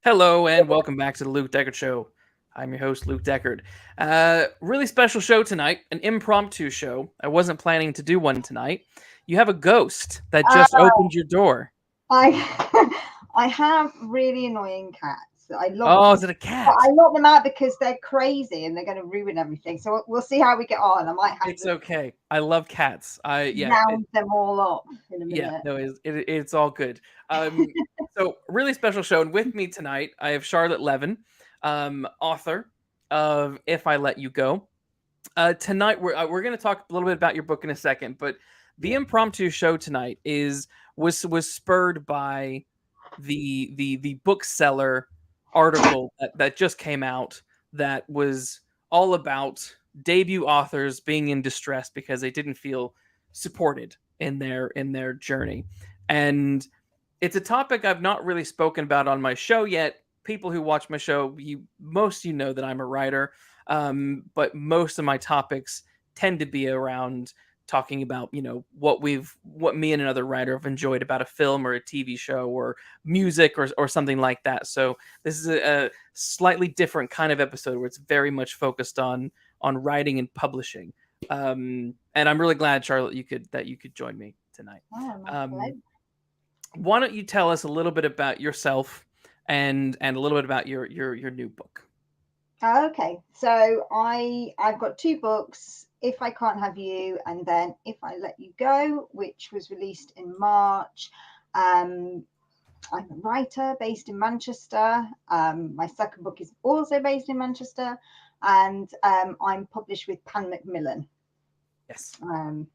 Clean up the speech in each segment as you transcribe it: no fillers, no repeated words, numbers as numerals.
Hello and welcome back to the Luke Deckard Show. I'm your host, Luke Deckard. Really special show tonight, an impromptu show. I wasn't planning to do one tonight. You have a ghost that Uh, just opened your door. I I have really annoying cats. I love Oh, them, is it a but cat? I lock them out because they're crazy and they're going to ruin everything. So we'll see how we get on. I might have It's to okay. I love cats. round them all up in a Yeah, minute. no, it's all good. Um, so really special show, and with me tonight I have Charlotte Levin, author of If I Let You Go. Tonight we're going to talk a little bit about your book in a second, but the Yeah. impromptu show tonight was spurred by the bookseller article that just came out that was all about debut authors being in distress because they didn't feel supported in their journey. And it's a topic I've not really spoken about on my show yet. People who watch my show, you know that I'm a writer, but most of my topics tend to be around talking about what me and another writer have enjoyed about a film or a TV show or music or something like that. So this is a slightly different kind of episode where it's very much focused on writing and publishing. And I'm really glad, Charlotte, you could join me tonight. Oh, my Um, pleasure. why don't you tell us a little bit about yourself and a little bit about your new book? Okay, so I've got two books. If I Can't Have You, and then If I Let You Go, which was released in March. Um, I'm a writer based in Manchester. My second book is also based in Manchester, and I'm published with Pan Macmillan. Yes. Um,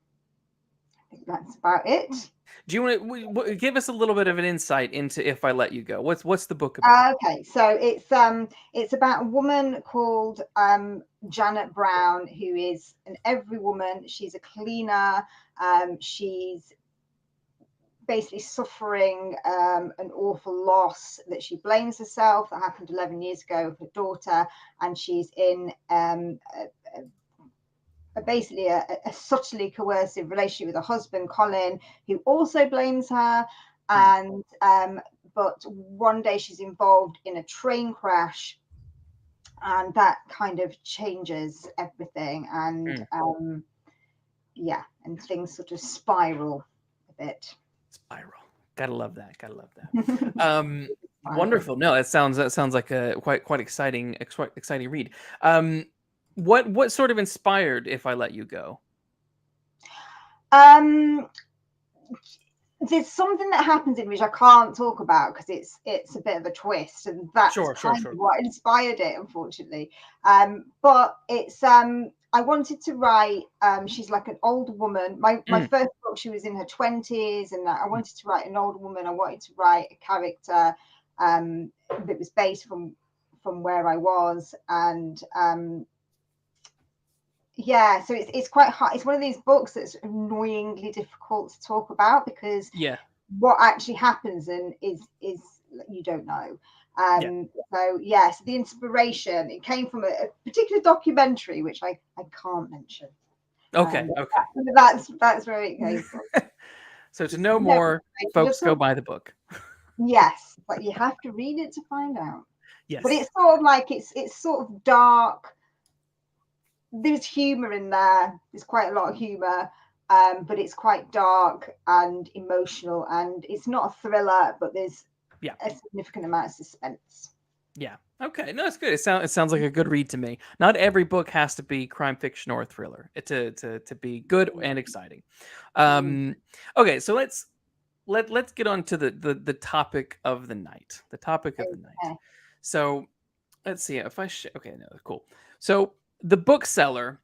I think that's about it. Do you want to give us a little bit of an insight into If I Let You Go? What's the book about? Okay, so it's about a woman called Janet Brown, who is an every woman. She's a cleaner. She's basically suffering an awful loss that she blames herself that happened 11 years ago with her daughter, and she's in basically a subtly coercive relationship with her husband Colin, who also blames her. Mm, And but one day she's involved in a train crash, and that kind of changes everything. And mm. yeah, and things sort of spiral a bit. Spiral. Gotta love that. Gotta love that. Spiral. Wonderful. No, that sounds like a quite exciting read. Um, what sort of inspired If I Let You Go? um there's something that happens in which I can't talk about because it's a bit of a twist, and that's Sure, sure, kind of sure. what inspired it, unfortunately. But it's I wanted to write. She's like an older woman. My Mm, first book, she was in her 20s, and I mm. wanted to write an older woman. I wanted to write a character that was based from where I was, and yeah, so it's quite hard. It's one of these books that's annoyingly difficult to talk about because Yeah, what actually happens and is you don't know. yeah. So yes, the inspiration, it came from a particular documentary which I can't mention. Okay, okay. That's where it came from. So to Just know no, more, folks, just go buy the book. yes, but you have to read it to find out. But Yes. it's sort of like it's sort of dark. There's humor in there. There's quite a lot of humor, but it's quite dark and emotional, and it's not a thriller, but there's Yeah. a significant amount of suspense. Yeah. Okay. No, it's good. It sounds like a good read to me. Not every book has to be crime fiction or a thriller to be good and exciting. Mm. Um, okay, so let's get on to the topic of the night. The topic of the night. Okay. So let's see if okay, no, cool. So the bookseller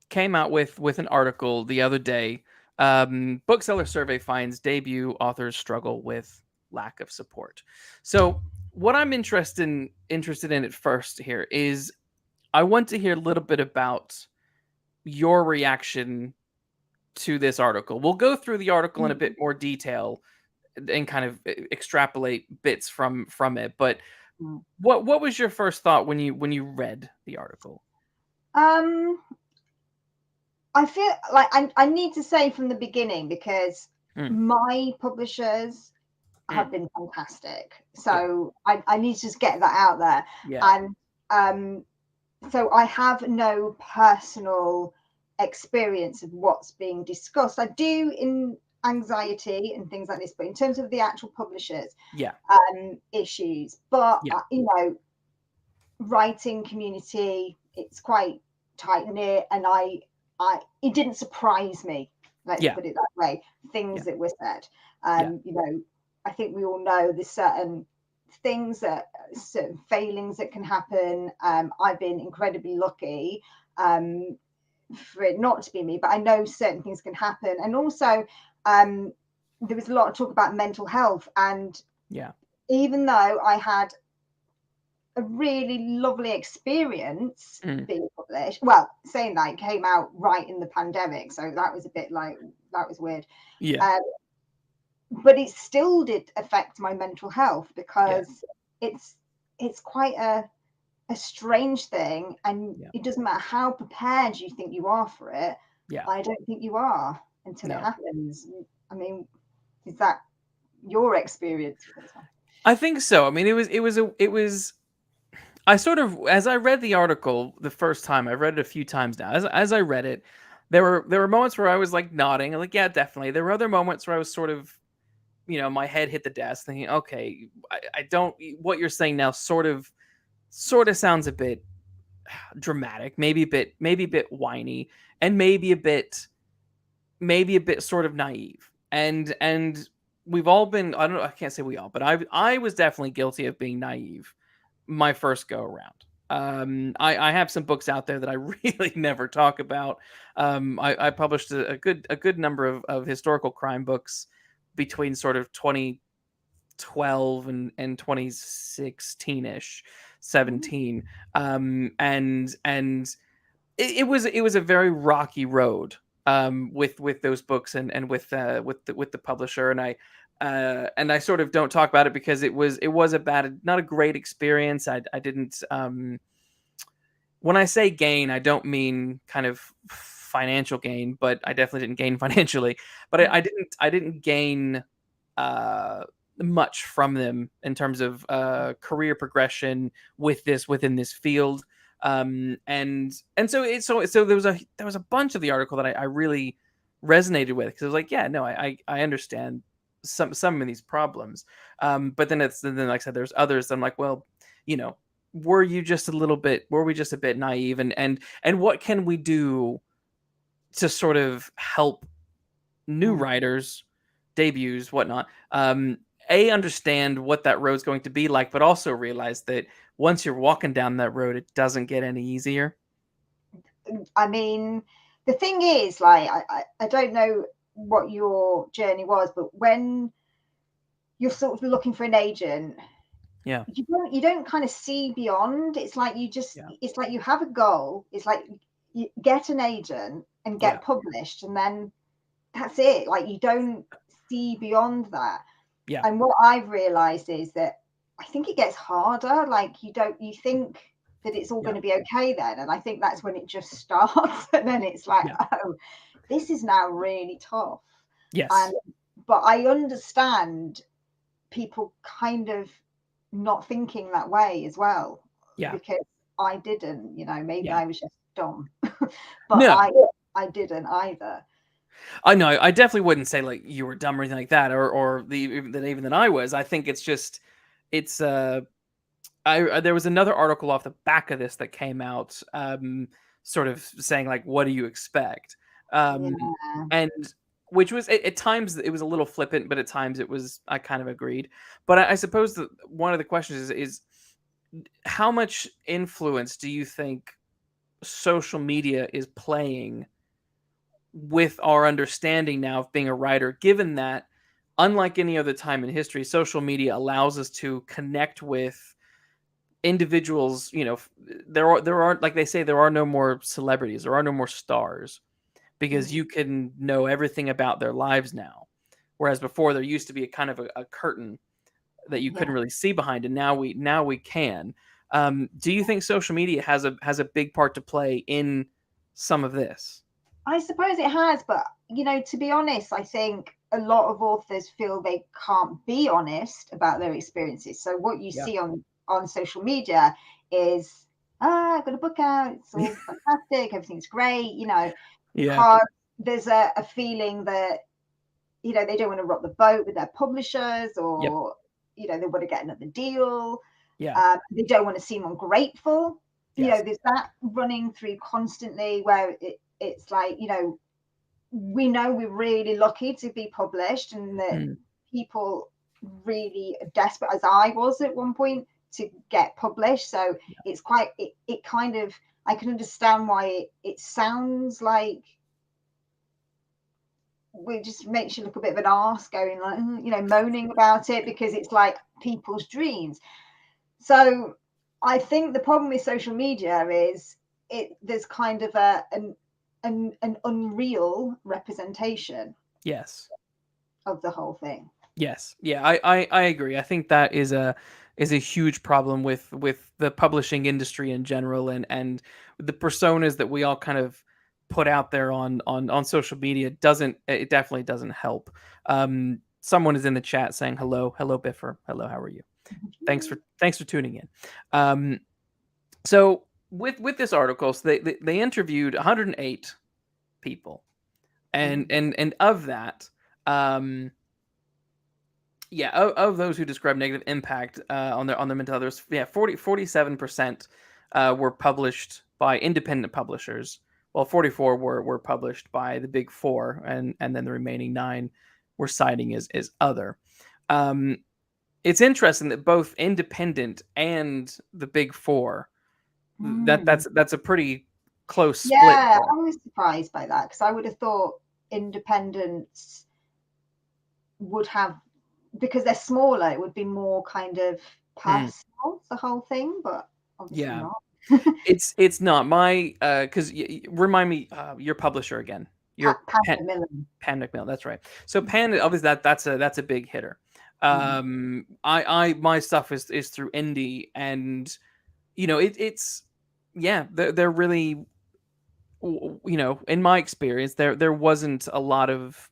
came out with an article the other day. Bookseller survey finds debut authors struggle with lack of support. So what I'm interested in at first here is I want to hear a little bit about your reaction to this article. We'll go through the article in a bit more detail and kind of extrapolate bits from it. But Mm. what was your first thought when you read the article? Um, I feel like I need to say from the beginning because Mm, my publishers Mm. have been fantastic. Good. So I need to just get that out there. Yeah. And so I have no personal experience of what's being discussed. I do in anxiety and things like this, but in terms of the actual publishers Yeah. issues, but Yeah. writing community, it's quite tight knit, and I it didn't surprise me. Let's Yeah. put it that way. Yeah. Things that were said, Yeah. I think we all know there's certain things that certain failings that can happen. I've been incredibly lucky for it not to be me, but I know certain things can happen, and also there was a lot of talk about mental health, and Yeah. even though I had a really lovely experience Mm. being published. Well, saying that, it came out right in the pandemic, so that was a bit like that was weird. Yeah. Um, but it still did affect my mental health Yeah. because it's it's quite a strange thing, and Yeah. it doesn't matter how prepared you think you are for it. Yeah. I don't think you are until it No. happens. I mean, is that your experience with this one? I think so. I mean, it was I sort of, as I read the article the first time, I read it a few times now. As I read it, there were moments where I was like nodding, like yeah, definitely. There were other moments where I was sort of, my head hit the desk, thinking, okay, I don't. What you're saying now sort of sounds a bit dramatic, maybe a bit whiny, and maybe a bit sort of naive. And we've all been. I don't know. I can't say we all, but I was definitely guilty of being naive my first go around. I have some books out there that I really never talk about. I published a good number of historical crime books between sort of 2012 and 2016 ish, Mhm. 17. And it was a very rocky road with those books and with the publisher, and I sort of don't talk about it because it was a bad, not a great experience. I didn't, when I say gain, I don't mean kind of financial gain, but I definitely didn't gain financially. But I didn't gain uh, much from them in terms of career progression within this field. And so there was a bunch of the article that I really resonated with, because I was like, yeah, no, I understand some of these problems. But then like I said, there's others that I'm like, well, you know, were we just a bit naive, and what can we do to sort of help new Mm. writers, debuts, whatnot, a understand what that road's going to be like, but also realize that once you're walking down that road, it doesn't get any easier. I mean, the thing is, like, I don't know what your journey was, but when you're sort of looking for an agent, Yeah, you don't kind of see beyond. It's like yeah, it's like you have a goal. It's like you get an agent and yeah, get published, and then that's it. Like you don't see beyond that. yeah, And what I've realized is that I think it gets harder. Like you think that it's all yeah, going to be okay then, and I think that's when it just starts, and then it's like, yeah, oh, this is now really tough. yes, And but I understand people kind of not thinking that way as well, yeah, because I didn't. Maybe yeah. I was just dumb, but No, I didn't either. I know. I definitely wouldn't say like you were dumb or anything like that, or even than I was. I think it's just it's there was another article off the back of this that came out, sort of saying like, "What do you expect?" Yeah. Um, and which was at times it was a little flippant, but at times I kind of agreed. But I suppose that one of the questions is how much influence do you think social media is playing with our understanding now of being a writer, given that unlike any other time in history, social media allows us to connect with individuals. There aren't, like they say, there are no more celebrities, there are no more stars, because Mm, you can know everything about their lives now, whereas before there used to be a kind of a curtain that you couldn't yeah. really see behind, and now we can. Do you think social media has a big part to play in some of this? I suppose it has, but to be honest, I think a lot of authors feel they can't be honest about their experiences. So what you Yeah. see on social media is, I've got a book out, it's all fantastic, everything's great, Yeah. because there's a feeling that, they don't want to rock the boat with their publishers, Yep. or, they want to get another deal. Yeah. They don't want to seem ungrateful. Yes. There's that running through constantly, where it's like, we know we're really lucky to be published, and that Mm. people really desperate, as I was at one point, to get published. So Yeah. it's quite, it kind of, I can understand why it sounds like, it just makes you look a bit of an arse, going like, moaning about it, because it's like people's dreams. So I think the problem with social media is, there's kind of an unreal representation Yes. of the whole thing. Yes. Yeah, I agree. I think that is a huge problem with the publishing industry in general, and the personas that we all kind of put out there on social media doesn't it definitely doesn't help. Someone is in the chat saying hello Biffer. Hello, how are you? Thanks for tuning in. So with this article, so they interviewed 108 people, and of that, um yeah, of those who describe negative impact on their mental health, yeah, 47% were published by independent publishers, while 44 were published by the big four, and then the remaining 9 were citing as other. Um, it's interesting that both independent and the big four, Mm. that's a pretty close split Yeah, there. I was surprised by that, because I would have thought independents would have, because they're smaller, it would be more kind of Mm, personal, the whole thing, but obviously yeah. not. It's not my because remind me your publisher again. Your Pat Pan Macmillan. Pan McMillan. That's right. So Pan obviously that's a big hitter. Mm. I my stuff is through indie, and it's yeah, they're really in my experience there wasn't a lot of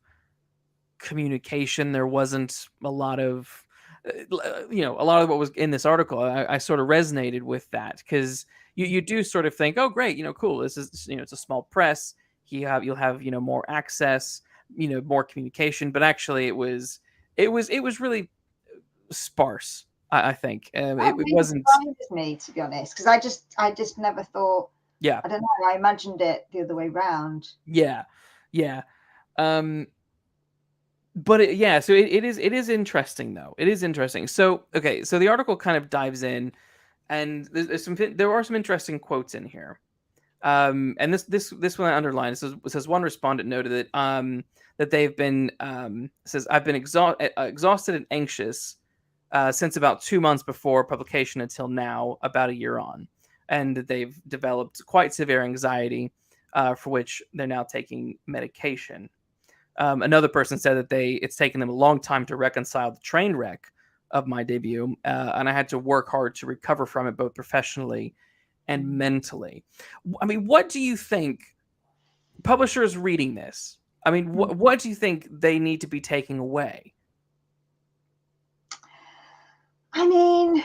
communication. There wasn't a lot of a lot of what was in this article. I sort of resonated with that, because you do sort of think, oh great, cool, this is it's a small press, you'll have more access, more communication, but actually it was really sparse. I think That it really wasn't. surprises me, to be honest, because I just never thought. Yeah. I don't know. I imagined it the other way round. Yeah. Yeah. um but yeah, so it is interesting, though. It is interesting. So okay, so the article kind of dives in, and there are some interesting quotes in here. And this one I underlined. It says one respondent noted that they've been says I've been exhausted and anxious since about 2 months before publication until now, about a year on, and that they've developed quite severe anxiety, for which they're now taking medication. Another person said that it's taken them a long time to reconcile the train wreck of my debut, and I had to work hard to recover from it, both professionally and Mm. mentally. I mean, what do you think publishers reading this? I mean, Mm. what do you think they need to be taking away? I mean,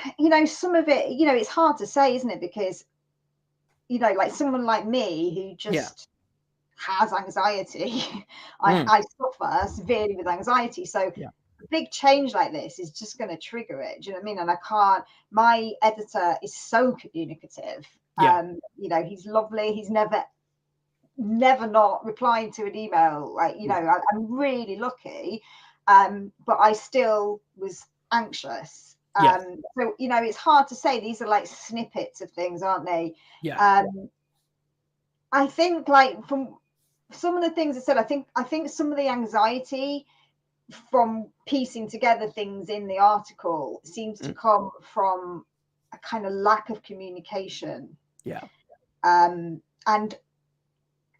some of it, it's hard to say, isn't it? Because, like someone like me who Yeah. just has anxiety, I, Mm, I suffer severely with anxiety. So yeah. a big change like this is just going to trigger it. Do you know what I mean? And I can't, my editor is so communicative. Yeah. He's lovely. He's never not replying to an email. Like, Yeah. I'm really lucky. But I still was anxious. Yes. So, it's hard to say. These are like snippets of things, aren't they? Yeah. I think, like, from some of the things I said, I think some of the anxiety from piecing together things in the article seems to Mm, come from a kind of lack of communication, yeah. and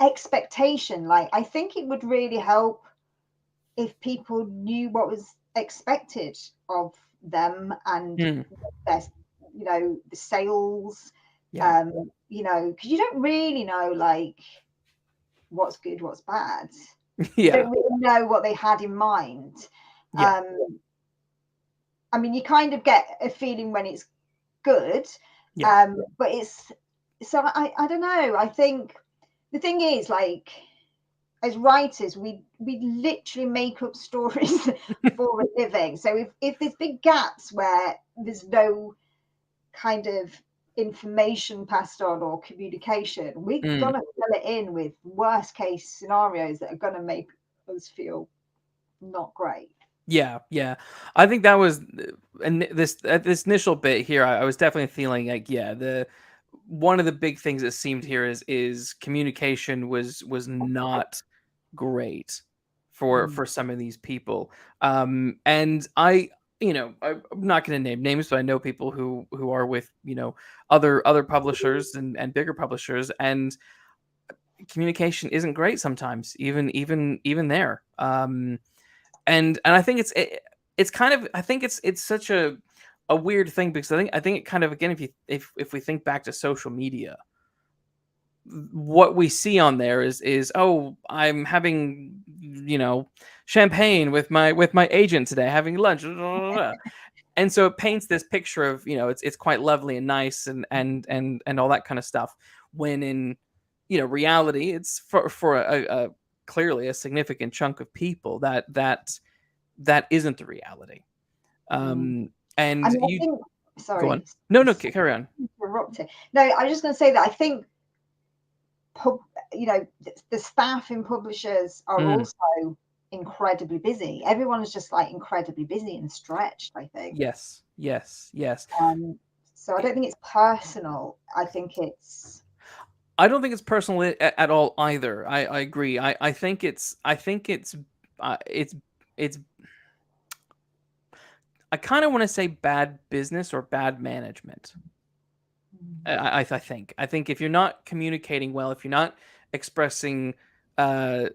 expectation. Like, I think it would really help if people knew what was expected of them, and Mm, their, the sales, yeah. because you don't really know, like, what's good, what's bad. You Yeah. don't really know what they had in mind. Yeah. Um, I mean, you kind of get a feeling when it's good, Yeah. but it's so I don't know. I think the thing is, like, as writers, we literally make up stories for a living. So if there's big gaps where there's no kind of information passed on or communication, we're Mm. gonna fill it in with worst case scenarios that are gonna make us feel not great. Yeah, yeah. I think that was and this at this initial bit here. I was definitely feeling like, yeah, the one of the big things that seemed here is communication was not great Mm. for some of these people. And I, I'm not going to name names, but I know people who are with other publishers and bigger publishers, and communication isn't great sometimes, even there. And I think it's kind of, I think it's such a weird thing, because I think it kind of, again, if we think back to social media, what we see on there is, oh, I'm having champagne with my agent today, having lunch, blah, blah, blah. And so it paints this picture of, it's quite lovely and nice and all that kind of stuff, when in reality, it's for a clearly a significant chunk of people that isn't the reality. Mm. um I and mean, I you think, go on. sorry, No, no, carry on. interrupted. No, I was just going to say that I think pub, the staff in publishers are Mm, also incredibly busy. Everyone is just like incredibly busy and stretched, I think. yes, yes, yes. Um, so I don't think it's personal. I think it's I don't think it's personal at all either. I agree. I think it's I kind of want to say bad business or bad management. I think if you're not communicating well, if you're not expressing, uh,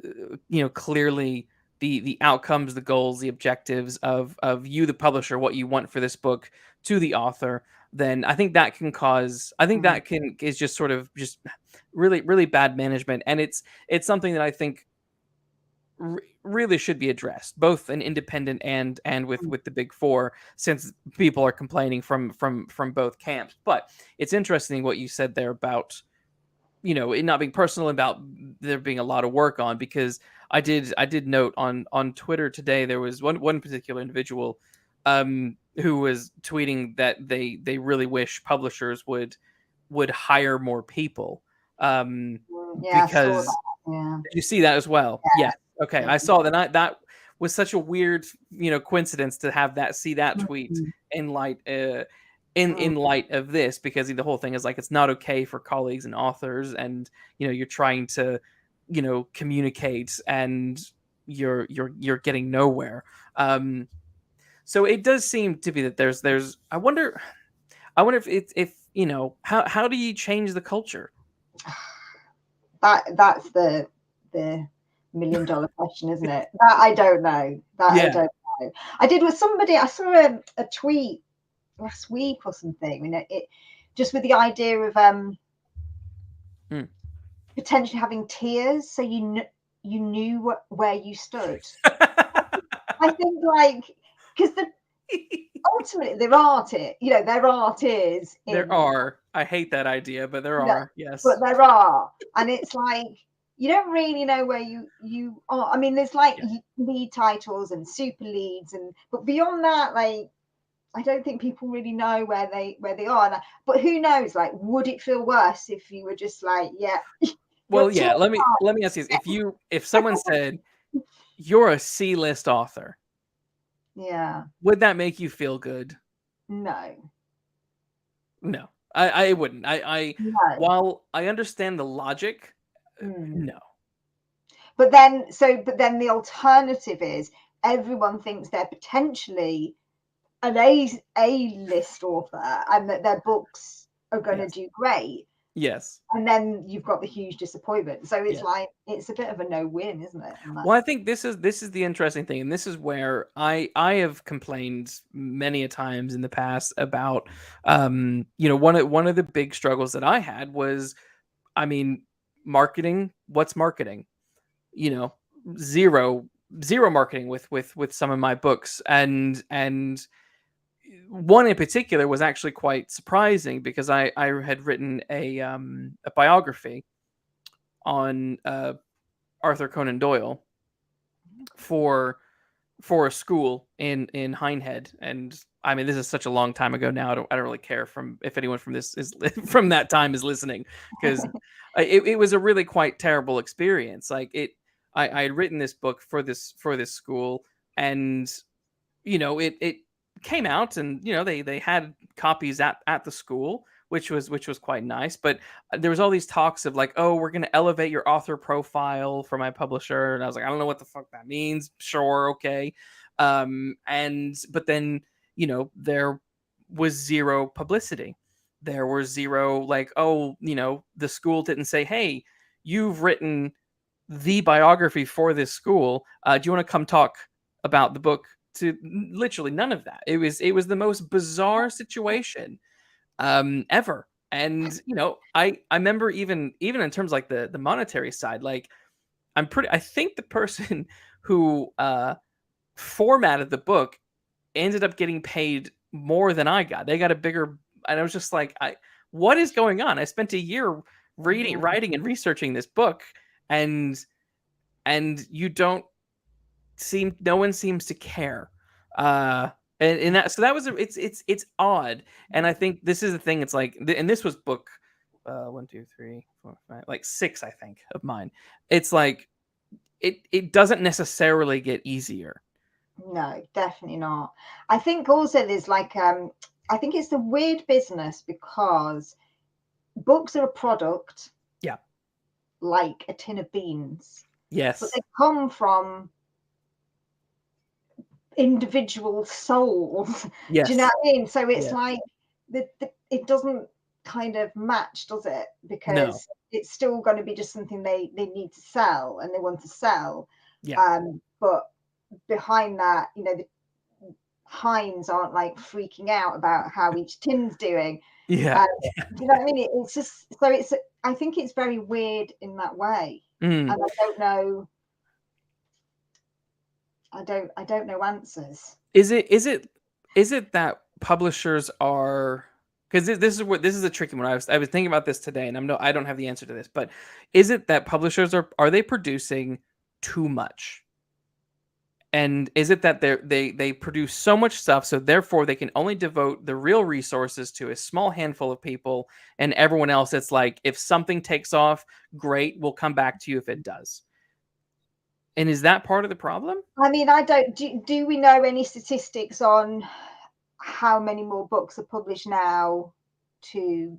clearly the outcomes, the goals, the objectives of you, the publisher, what you want for this book to the author, then I think that can cause. I think mm, that can is just sort of just really really bad management, and it's something that I think really should be addressed, both an independent and with mm, the big four, since people are complaining from both camps. But it's interesting what you said there about it not being personal, about there being a lot of work on, because I did note on Twitter today, there was one particular individual who was tweeting that they really wish publishers would hire more people, um yeah, I saw because that. Yeah, did you see that as well? Yes. Okay, yeah. I saw that. That was such a weird, coincidence to have that see that tweet Mm, in light, mm, in light of this, because the whole thing is like, it's not okay for colleagues and authors, and you're trying to, communicate, and you're getting nowhere. Um, so it does seem to be that there's. I wonder if how do you change the culture? that's the $1 million question, isn't it? That I don't know. That I Yeah. don't know. I did with somebody. I saw a tweet last week or something. It just with the idea of Mm. potentially having tiers, so you knew where you stood. I think like because the ultimately there are tiers There in are. I hate that idea, but there you know, are. but Yes. there are, and it's like you don't really know where you are. I mean, there's like Yeah. lead titles and super leads, and but beyond that, like I don't think people really know where they are. But who knows? Like, would it feel worse if you were just like, yeah, Well, you're too yeah, let me ask you this. If someone said you're a C-list author, yeah, would that make you feel good? no, No. I wouldn't. I no. while I understand the logic, Mm. no. But then the alternative is everyone thinks they're potentially an A list author and that their books are going to Yes. do great, Yes. and then you've got the huge disappointment. So it's Yeah. like it's a bit of a no-win, isn't it? And that, Well, I think this is the interesting thing, and this is where I have complained many a times in the past about, one of the big struggles that I had was, I mean, marketing. What's marketing? You know, zero zero marketing with some of my books, and one in particular was actually quite surprising because I had written a biography on Arthur Conan Doyle for a school in Hindhead, and I mean this is such a long time ago now. I don't really care from if anyone from this is from that time is listening, because it was a really quite terrible experience. Like I had written this book for this school, and it came out, and they had copies at the school, which was quite nice. But there was all these talks of like, oh, we're going to elevate your author profile for my publisher, and I was like, I don't know what the fuck that means. Sure, okay. And but then there was zero publicity. There was zero like, oh, the school didn't say, hey, you've written the biography for this school. Do you want to come talk about the book? To literally none of that. It was the most bizarre situation ever. And I remember even in terms like the monetary side, like I think the person who formatted the book ended up getting paid more than I got. They got a bigger, and I was just like, what is going on? I spent a year reading, writing, and researching this book, and you don't no one seems to care. And that, so that was it's odd. And I think this is the thing. It's like, and this was book 1, 2, 3, 4, 5, like 6, I think, of mine. It's like it doesn't necessarily get easier. No, definitely not. I think also there's like I think it's the weird business because books are a product. Yeah. Like a tin of beans. Yes. But they come from individual souls. Yes. Do you know what I mean? So it's Yeah. like it doesn't kind of match, does it? Because it's still going to be just something they need to sell and they want to sell. Yeah. But behind that, the Heinz aren't like freaking out about how each tin's doing. Yeah. Do you know what I mean? It's just so I think it's very weird in that way. And I don't know. I don't know answers. Is it that publishers are, because this is a tricky one. I was thinking about this today, and I don't have the answer to this, but is it that publishers are they producing too much? And is it that they produce so much stuff, so therefore they can only devote the real resources to a small handful of people, and everyone else, it's like, if something takes off, great, we'll come back to you if it does. And is that part of the problem? I mean, I don't. Do we know any statistics on how many more books are published now to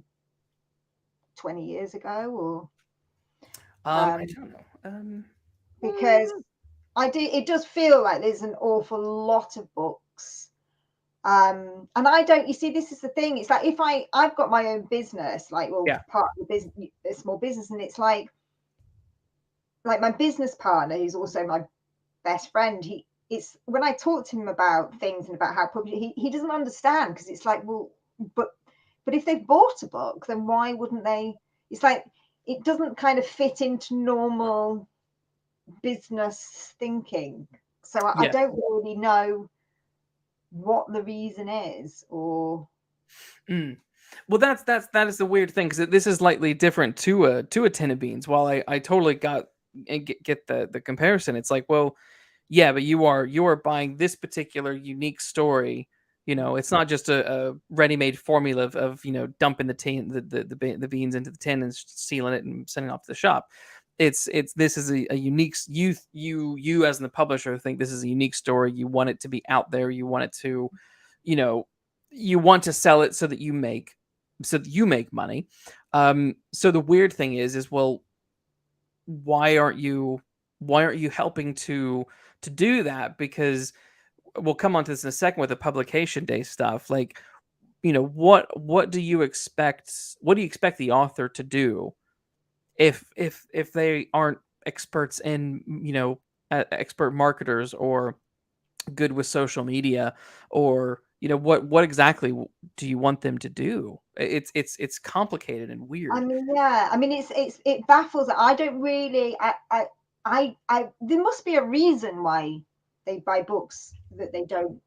20 years ago, or? I don't know. Because it does feel like there's an awful lot of books. And I don't, you see, this is the thing. It's like, if I've got my own business, like, well, Yeah. part of the business, a small business, and it's like my business partner, who's also my best friend, it's when I talk to him about things and about how publishing, he doesn't understand, because it's like, well, but if they've bought a book, then why wouldn't they? It's like, it doesn't kind of fit into normal business thinking. So I don't really know what the reason is, or well, that is the weird thing, because this is slightly different to a tin of beans. While I totally get the comparison, it's like, well, yeah, but you are buying this particular unique story. It's not just a ready-made formula of dumping the beans into the tin and sealing it and sending it off to the shop. This is a unique, you as the publisher think this is a unique story. You want it to be out there. You want it to, you want to sell it so that you make money. So the weird thing is, well, why aren't you helping to do that? Because we'll come on to this in a second with the publication day stuff. Like, what do you expect? What do you expect the author to do if they aren't experts in, expert marketers, or good with social media, or what exactly do you want them to do? It's complicated and weird. I mean, yeah, I mean, it baffles. I don't really. there must be a reason why they buy books that they don't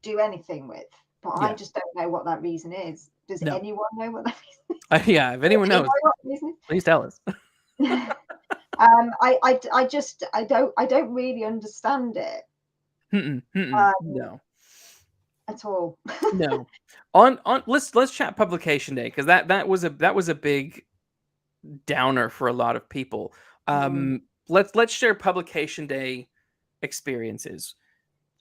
do anything with, but I Yeah. just don't know what that reason is. Does No. anyone know what that reason is? Yeah. If anyone Do you know knows, what the reason please tell us. is? I just I don't really understand it Mm-mm, mm-mm, um, no. at all. No. On let's chat publication day, because that was a big downer for a lot of people. Mm, Let's share publication day experiences.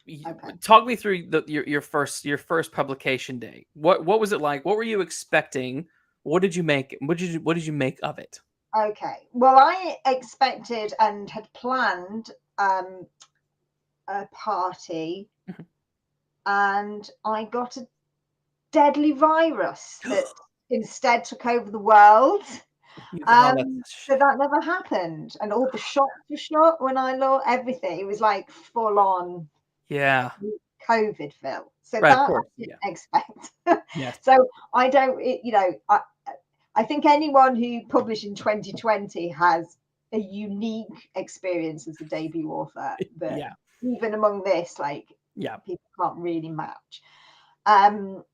okay. Talk me through your first publication day. What was it like? What were you expecting? What did you make? What did you make of it? Okay. Well, I expected and had planned a party, Mhm. and I got a deadly virus that instead took over the world. Oh, that's So that never happened, and all the shops were shut when I looked. Everything, it was like full on yeah. COVID felt. So Right, of that I course. didn't Yeah. expect. Yes. So I don't, I think anyone who published in 2020 has a unique experience as a debut author that Yeah. even among this, like Yeah. people can't really match. Um,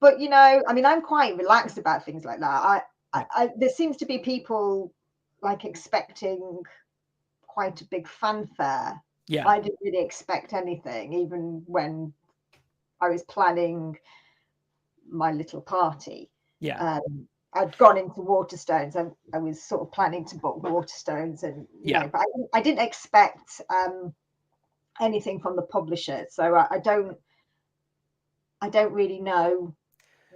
but I mean, I'm quite relaxed about things like that. Yeah. There seems to be people like expecting quite a big fanfare. Yeah. I didn't really expect anything, even when I was planning my little party. Yeah. Um, I'd gone into Waterstones. I was sort of planning to book Waterstones, and Yeah. but I didn't expect anything from the publisher. So I don't really know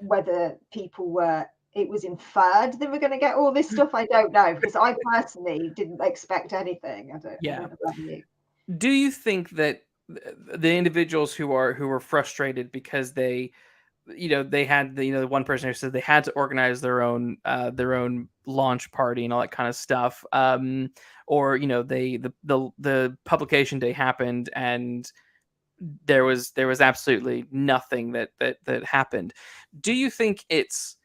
whether people were. It was inferred they were going to get all this stuff. I don't know, because I personally didn't expect anything. I Yeah. don't know about you. Do you think that the individuals who are frustrated because they had the one person who said they had to organize their own launch party and all that kind of stuff, or they the publication day happened and there was absolutely nothing that happened. Do you think it's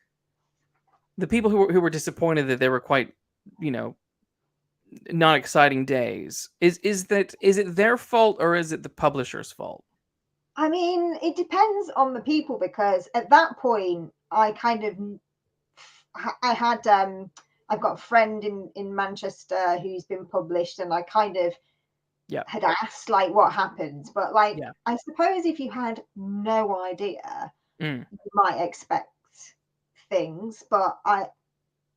the people who were disappointed that they were quite, you know not exciting days? Is it their fault or is it the publisher's fault? I mean, it depends on the people, because at that point, I kind of I had I've got a friend in Manchester who's been published, and I kind of Yeah. had asked like what happens, but like Yeah. I suppose if you had no idea, Mm. you might expect things, but I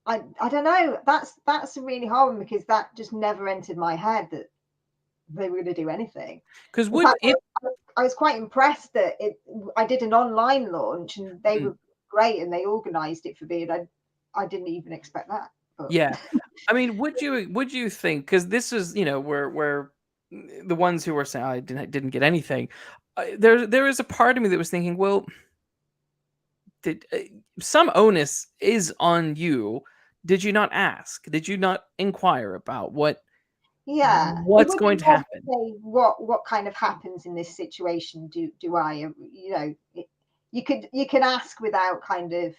don't know. That's really hard, because that just never entered my head that they were going to do anything. Because In would fact, it I was quite impressed that I did an online launch, and they mm, were great, and they organised it for me, and I didn't even expect that. But yeah. I mean, would you think, because this is, where the ones who were saying, "Oh, I didn't get anything," there is a part of me that was thinking, well, did some onus is on you. Did you not ask? Did you not inquire about yeah, it what's would be going to more to happen? say what kind of happens in this situation. Do I, you can ask without kind of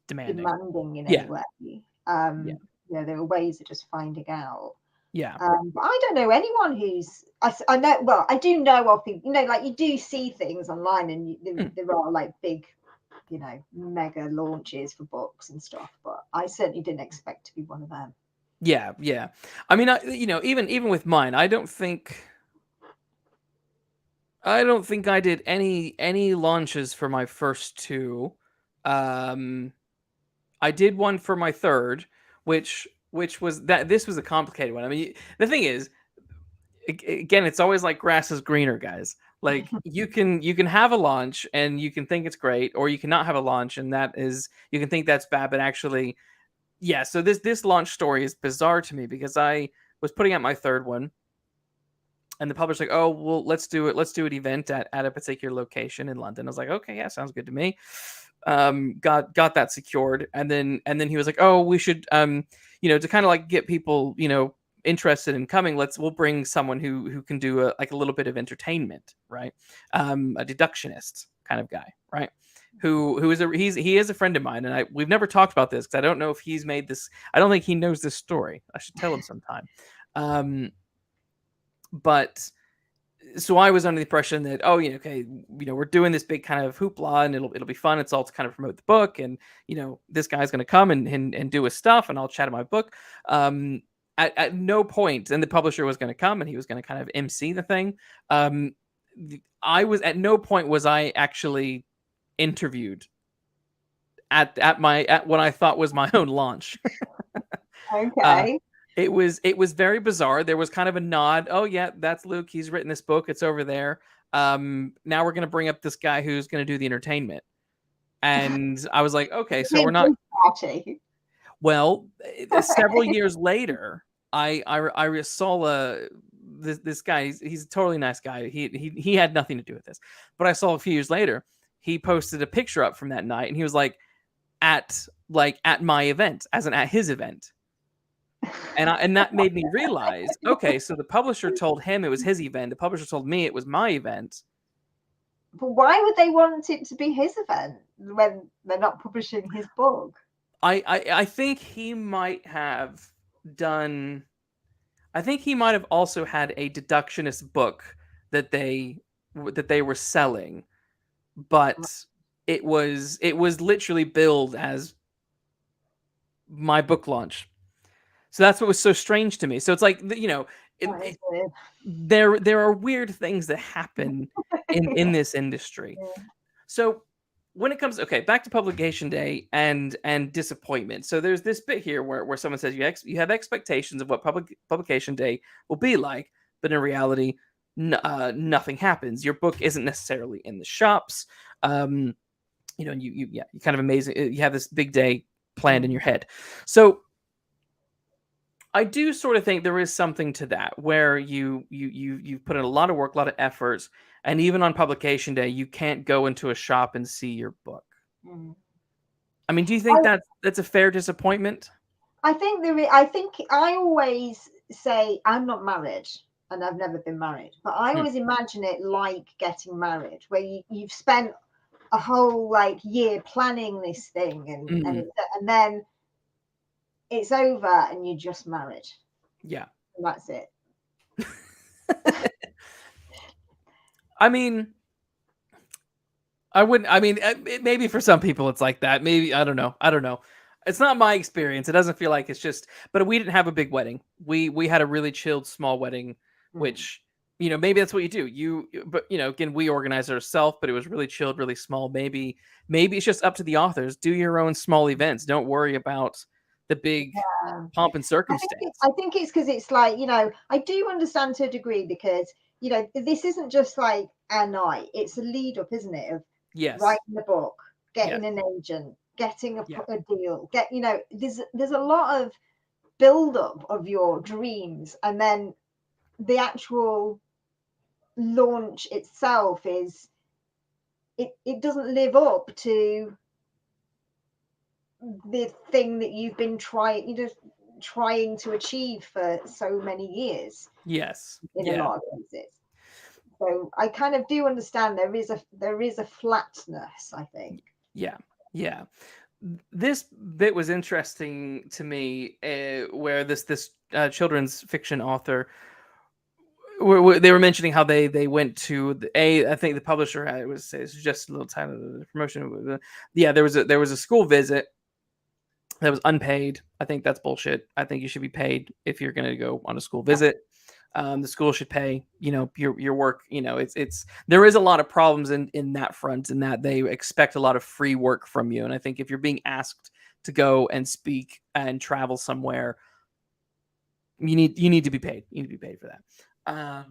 Demanding. demanding in any Yeah. way. Yeah. There are ways of just finding out. Yeah. But I don't know anyone who's. I know. Well, I do know of people. Like you do see things online, and Mm. there are like big, mega launches for books and stuff. But I certainly didn't expect to be one of them. Yeah, yeah. I mean, even with mine, I don't think I did any launches for my first two. Um, I did one for my third, which was that this was a complicated one. I mean, the thing is, again, it's always like grass is greener, guys. Like you can have a launch and you can think it's great, or you cannot have a launch and that is you can think that's bad, but actually, yeah. So this launch story is bizarre to me because I was putting out my third one and the publisher's like, "Oh, well, let's do an event at a particular location in London." I was like, "Okay, yeah, sounds good to me." Got that secured, and then he was like, "Oh, we should, to kind of like get people, interested in coming. We'll bring someone who can do like a little bit of entertainment, right? A deductionist kind of guy, right?" who is he is a friend of mine, and we've never talked about this because I don't know if he's made this. I don't think he knows this story. I should tell him sometime. But so I was under the impression that, oh, okay, we're doing this big kind of hoopla, and it'll be fun. It's all to kind of promote the book, and this guy's going to come and do his stuff, and I'll chat about my book. At no point, and the publisher was going to come, and he was going to kind of MC the thing. I was at no point was I actually interviewed at what I thought was my own launch. Okay. It was very bizarre. There was kind of a nod. Oh yeah, that's Luke. He's written this book. It's over there. Now we're going to bring up this guy who's going to do the entertainment. And I was like, okay, so we're not. Party. Well, several years later, I saw this guy. He's a totally nice guy. He had nothing to do with this, but I saw a few years later he posted a picture up from that night, and he was like at my event, as in at his event. And that made me realize, okay, so the publisher told him it was his event. The publisher told me it was my event. But why would they want it to be his event when they're not publishing his book? I think he might have done. I think he might have also had a deductionist book that they were selling, but it was literally billed as my book launch. So that's what was so strange to me. So it's like, there are weird things that happen in this industry. Yeah. So when it comes, okay, back to publication day and disappointment. So there's this bit here where someone says you have expectations of what publication day will be like, but in reality, nothing happens. Your book isn't necessarily in the shops. You kind of amazing. You have this big day planned in your head. So I do sort of think there is something to that, where you put in a lot of work, a lot of efforts, and even on publication day, you can't go into a shop and see your book. I mean, do you think that's a fair disappointment? I think I think I always say I'm not married and I've never been married, but I always imagine it like getting married, where you've spent a whole year planning this thing, and then it's over and you're just married. Yeah. And that's it. I mean, maybe for some people it's like that. Maybe, I don't know. It's not my experience. It doesn't feel like it's just, but we didn't have a big wedding. We had a really chilled small wedding, which, maybe that's what you do. But again, we organized it ourselves, but it was really chilled, really small. Maybe it's just up to the authors. Do your own small events. Don't worry about the big pomp and circumstance. I think it's because it's like, I do understand to a degree, because this isn't just like a night. It's a lead up, isn't it, of writing the book, getting an agent, getting a deal, there's a lot of build up of your dreams, and then the actual launch itself is it doesn't live up to the thing that you've been trying to achieve for so many years. Yes. In a lot of cases. So I kind of do understand there is a flatness, I think. Yeah. This bit was interesting to me, where this children's fiction author, they were mentioning how they went to I think the publisher had, it's just a little time of the promotion. Yeah, there was a school visit that was unpaid. I think that's bullshit. I think you should be paid if you're going to go on a school visit. The school should pay, your work. It's there is a lot of problems in that front, in that they expect a lot of free work from you. And I think if you're being asked to go and speak and travel somewhere, you need to be paid. You need to be paid for that.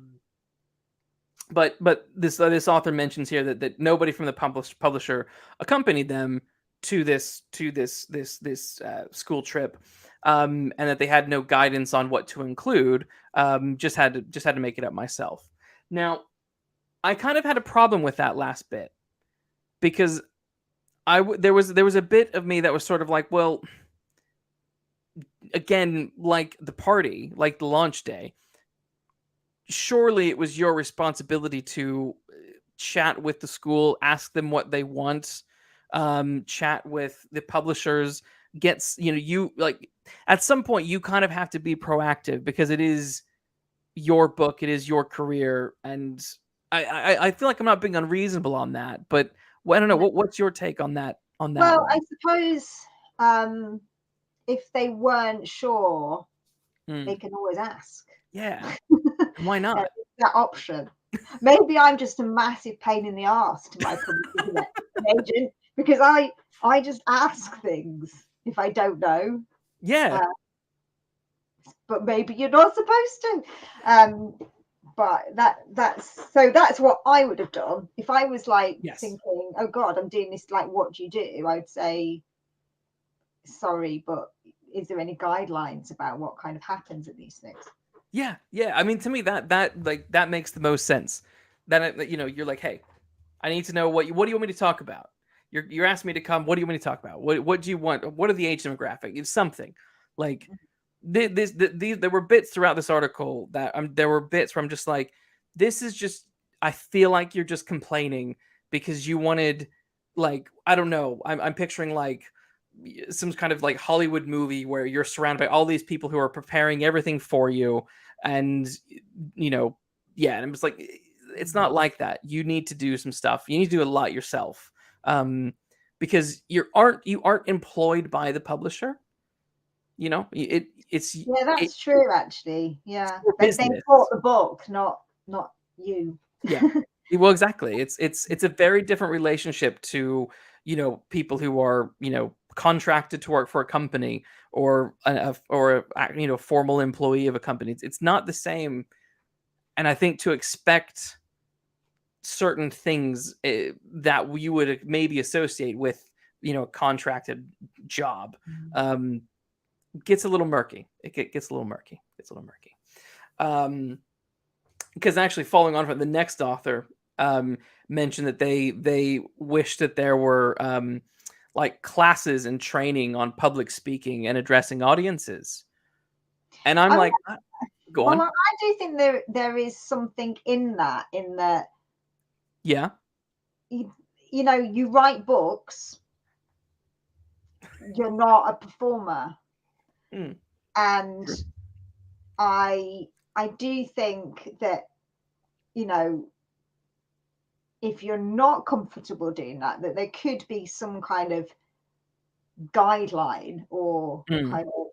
But this author mentions here that nobody from the publisher accompanied them to this school trip, and that they had no guidance on what to include. Just had to make it up myself. Now, I kind of had a problem with that last bit, because there was a bit of me that was sort of like, well, again, like the party, like the launch day, surely it was your responsibility to chat with the school, ask them what they want, chat with the publishers, gets, you like, at some point you kind of have to be proactive because it is your book, it is your career, and I feel like I'm not being unreasonable on that, but I don't know, what's your take on that Well, one? I suppose um, if they weren't sure, they Mm, can always ask. yeah, and why There not? is that option. Maybe I'm just a massive pain in the ass to my publishing agent because I just ask things if I don't know. Yeah. Uh, but maybe you're not supposed to. Um, but that's what I would have done if I was like Yes. thinking, oh God, I'm doing this. Like, what do you do? I'd say, sorry, but is there any guidelines about what kind of happens at these things? Yeah, yeah. I mean, to me, that makes the most sense. That you're like, hey, I need to know what do you want me to talk about. You're asking me to come. What do you want me to talk about? What do you want? What are the age demographic? It's something like there were bits throughout this article that there were bits where I'm just like, this is just, I feel like you're just complaining because you wanted, like, I don't know, I'm picturing like some kind of like Hollywood movie where you're surrounded by all these people who are preparing everything for you, and you know yeah, and I'm just like, it's not like that. You need to do some stuff. You need to do a lot yourself, because you aren't employed by the publisher. It's Yeah, it, that's true. Actually, yeah, your they business. bought the book, not you. Yeah. Well, exactly. It's a very different relationship to, people who are, contracted to work for a company, or a formal employee of a company. It's not the same. And I think to expect certain things, that you would maybe associate with, a contracted job, um, gets a little murky. Gets a little murky. Gets a little murky. Um, because actually, following on from the next author, mentioned that they wish that there were, like, classes and training on public speaking and addressing audiences, and I'm I mean, like, go well, on. I do think there is something in that, Yeah. you, you write books, you're not a performer, Mm, and true. I do think that you know if you're not comfortable doing that, that there could be some kind of guideline or Mm. kind of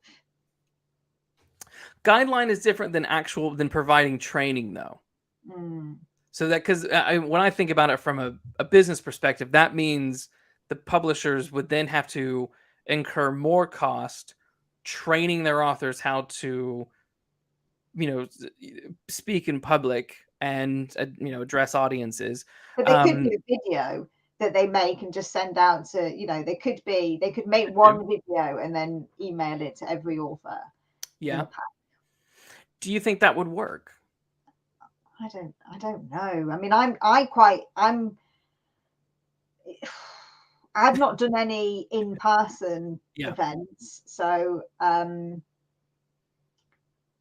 Guideline is different than providing training, though. mm, So that, because when I think about it from a business perspective, that means the publishers would then have to incur more cost training their authors how to, speak in public and, address audiences. but there could Um, be a video that they make and just send out to, they could make could do. one video and then email it to every author in a Yeah. pack. Do you think that would work? I don't know. I mean, I've not done any in-person Yeah. events, so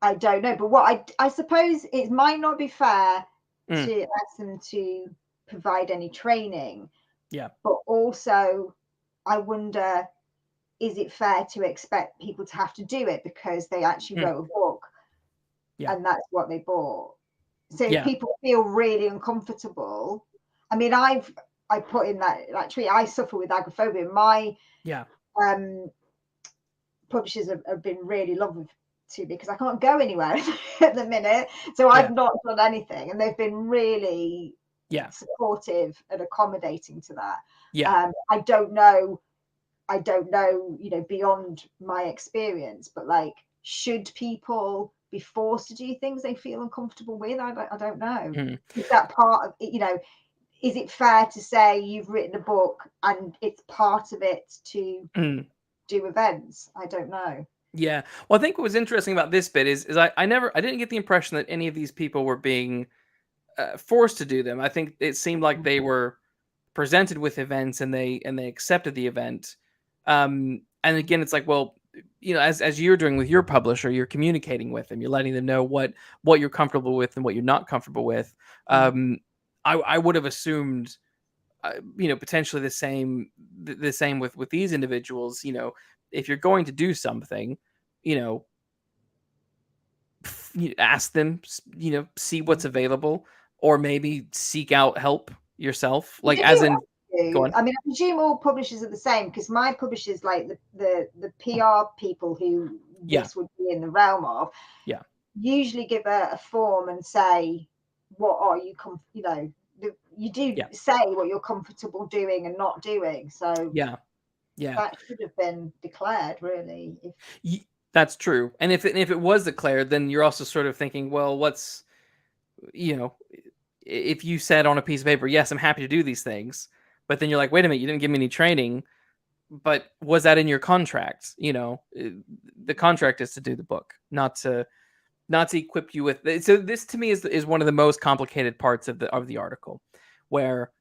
I don't know. But what I suppose it might not be fair Mm, to ask them to provide any training, yeah. but also I wonder, is it fair to expect people to have to do it because they actually Mm, wrote a book yeah. and that's what they bought? So if Yeah. people feel really uncomfortable, I mean, I put in that tweet. I suffer with agoraphobia. My Yeah. um, publishers have been really lovely to me because I can't go anywhere at the minute. So Yeah. I've not done anything, and they've been really Yeah. supportive and accommodating to that. Yeah. I don't know, beyond my experience, but like, should people be forced to do things they feel uncomfortable with? I don't know. Mm, Is that part of it? Is it fair to say you've written a book and it's part of it to mm. do events? I don't know. Yeah. Well, I think what was interesting about this bit is I didn't get the impression that any of these people were being, forced to do them. I think it seemed like they were presented with events, and they accepted the event. And again, it's like, well, as you're doing with your publisher, you're communicating with them. You're letting them know what you're comfortable with and what you're not comfortable with. Mm. I would have assumed, potentially the same with these individuals. If you're going to do something, you know, you ask them, see what's available, or maybe seek out help yourself. Like, Did as you in, go do? on. I mean, I presume all publishers are the same, because my publishers, like the PR people who Yeah, this would be in the realm of, yeah, usually give a form and say, what are you, you do yeah, say what you're comfortable doing and not doing. So yeah, yeah. that should have been declared, really. That's true. And if it was declared, then you're also sort of thinking, well, what's you know, if you said on a piece of paper, yes, I'm happy to do these things, but then you're like, wait a minute, you didn't give me any training. But was that in your contract? The contract is to do the book, not to equip you with. So this to me is one of the most complicated parts of the article, where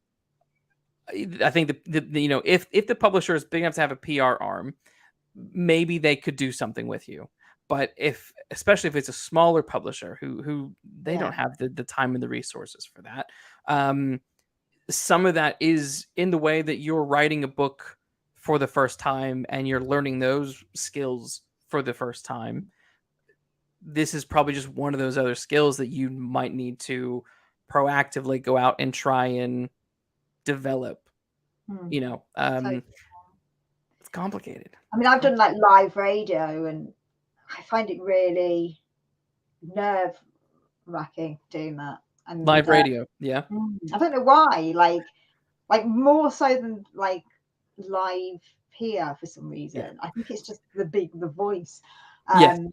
I think if the publisher is big enough to have a PR arm, maybe they could do something with you. But especially if it's a smaller publisher who they don't Yeah. have the time and the resources for that, some of that is in the way that you're writing a book for the first time and you're learning those skills for the first time. This is probably just one of those other skills that you might need to proactively go out and try and develop. Hmm. You know, So, it's complicated. I mean, I've done like live radio, and I find it really nerve wracking doing that. And Live radio, yeah, I don't know why, like more so than like live here for some yeah, reason. I think it's just the voice. yes, Um,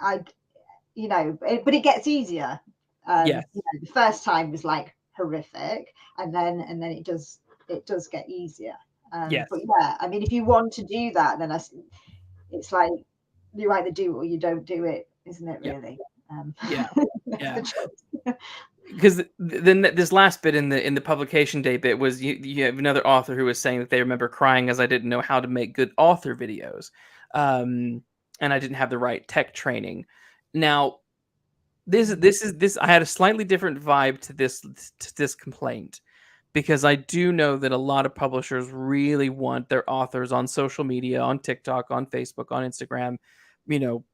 I but it gets easier. yes, The first time was like horrific, and then it does get easier. yes, But yeah, I mean, if you want to do that, then it's like you either do it or you don't do it, isn't it? yeah, Really. yeah, That's yeah. the choice. Because then this last bit in the publication day bit was you have another author who was saying that they remember crying as I didn't know how to make good author videos, and I didn't have the right tech training. Now this I had a slightly different vibe to this complaint, because I do know that a lot of publishers really want their authors on social media, on TikTok, on Facebook, on Instagram, you know,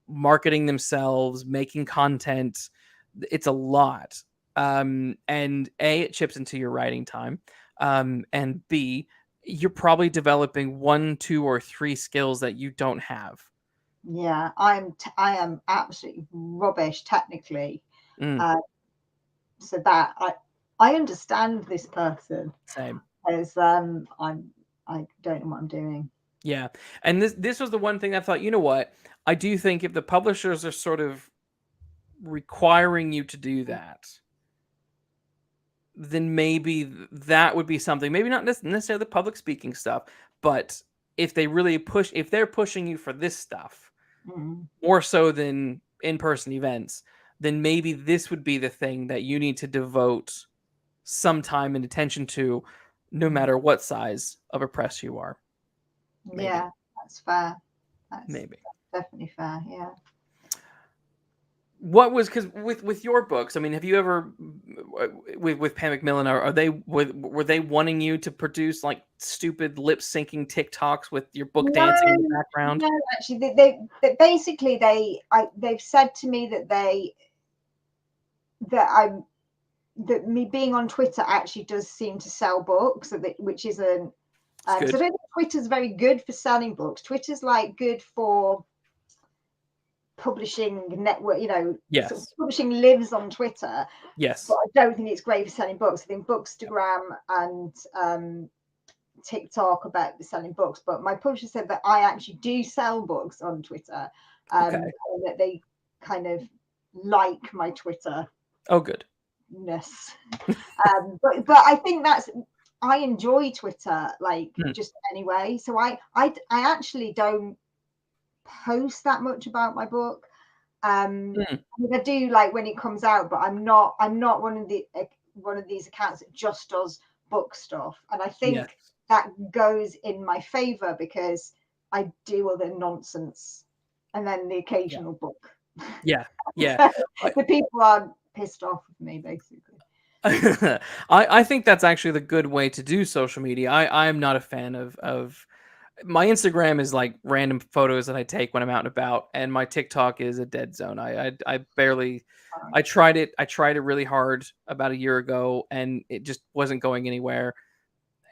marketing themselves, making content. It's a lot. And A, it chips into your writing time. And B, you're probably developing one, two, or three skills that you don't have. Yeah, I am absolutely rubbish technically. Mm, Uh, so that I understand this person, same. as I don't know what I'm doing. Yeah. And this was the one thing I thought, you know what? I do think if the publishers are sort of requiring you to do that, then maybe that would be something. Maybe not necessarily the public speaking stuff, but if they're pushing you for this stuff Mm. more so than in-person events, then maybe this would be the thing that you need to devote some time and attention to, no matter what size of a press you are. Maybe, Yeah, that's fair. That's maybe. definitely fair. Yeah. What was, because with your books, I mean, have you ever with Pam McMillan, are they were they wanting you to produce like stupid lip syncing TikToks with your book No, dancing in the background? no, actually, they basically they've said to me that that I'm that me being on Twitter actually does seem to sell books, which isn't. It's So I good. don't think Twitter's very good for selling books. Twitter's like good for publishing network, sort of Yes. publishing lives on Twitter, but Yes. I don't think it's great for selling books. I think Bookstagram and TikTok about selling books, but my publisher said that I actually do sell books on Twitter, Okay. and that they kind of like my Twitter-ness. Oh, good. But I think I enjoy Twitter like Hmm. just anyway. So I actually don't post that much about my book. I Hmm. mean, I do like when it comes out, but I'm not one of these accounts that just does book stuff. And I Yes. think that goes in my favor because I do other nonsense and then the Yeah. occasional book. Yeah. Yeah. So the people are pissed off with me basically. I think that's actually the good way to do social media. I'm not a fan of my Instagram is like random photos that I take when I'm out and about, and my TikTok is a dead zone. I barely Fine. I tried it really hard about a year ago, and it just wasn't going anywhere.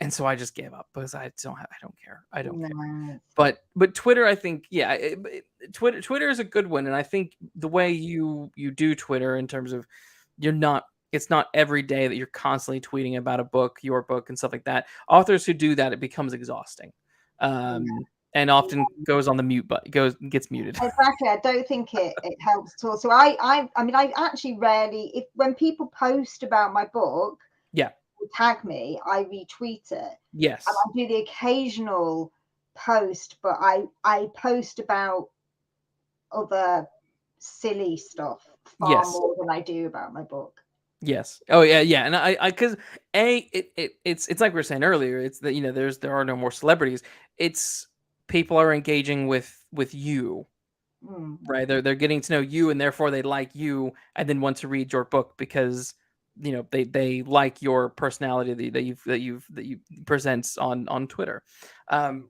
And so I just gave up because I don't care. I don't care. No, it's fine. But Twitter, I think, yeah, Twitter is a good one, and I think the way you do Twitter in terms of you're not it's not every day that you're constantly tweeting about a book, your book, and stuff like that. Authors who do that, it becomes exhausting, Yeah. and often goes on the mute button, gets muted. Exactly. I don't think it helps at all. So I mean, I actually rarely, if when people post about my book, Yeah. tag me, I retweet it, and Yes. I do the occasional post, but I post about other silly stuff far Yes. more than I do about my book. Yes. Oh yeah, yeah. And because it's like we were saying earlier. It's that there are no more celebrities. It's people are engaging with you, Mm. right? They're getting to know you, and therefore they like you, and then want to read your book because they like your personality that you present on Twitter,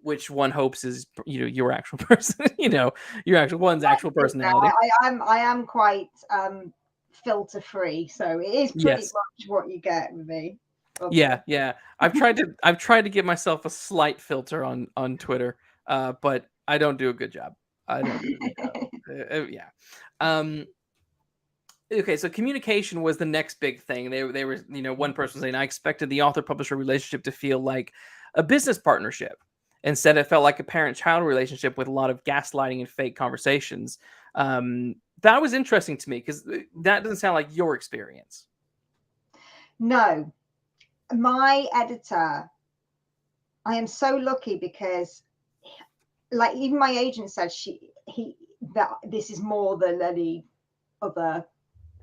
which one hopes is your actual person, your actual one's actual Now, personality. I am quite filter free, so it is pretty Yes. much what you get with me. Yeah, Otherwise, yeah. I've tried to give myself a slight filter on Twitter, but I don't do a good job. I don't do a good job. Yeah. Um, okay, so communication was the next big thing. They were, one person saying, I expected the author publisher relationship to feel like a business partnership. Instead, it felt like a parent child relationship with a lot of gaslighting and fake conversations. That was interesting to me because that doesn't sound like your experience. no, my editor, I am so lucky because, like, even my agent said that this is more than any other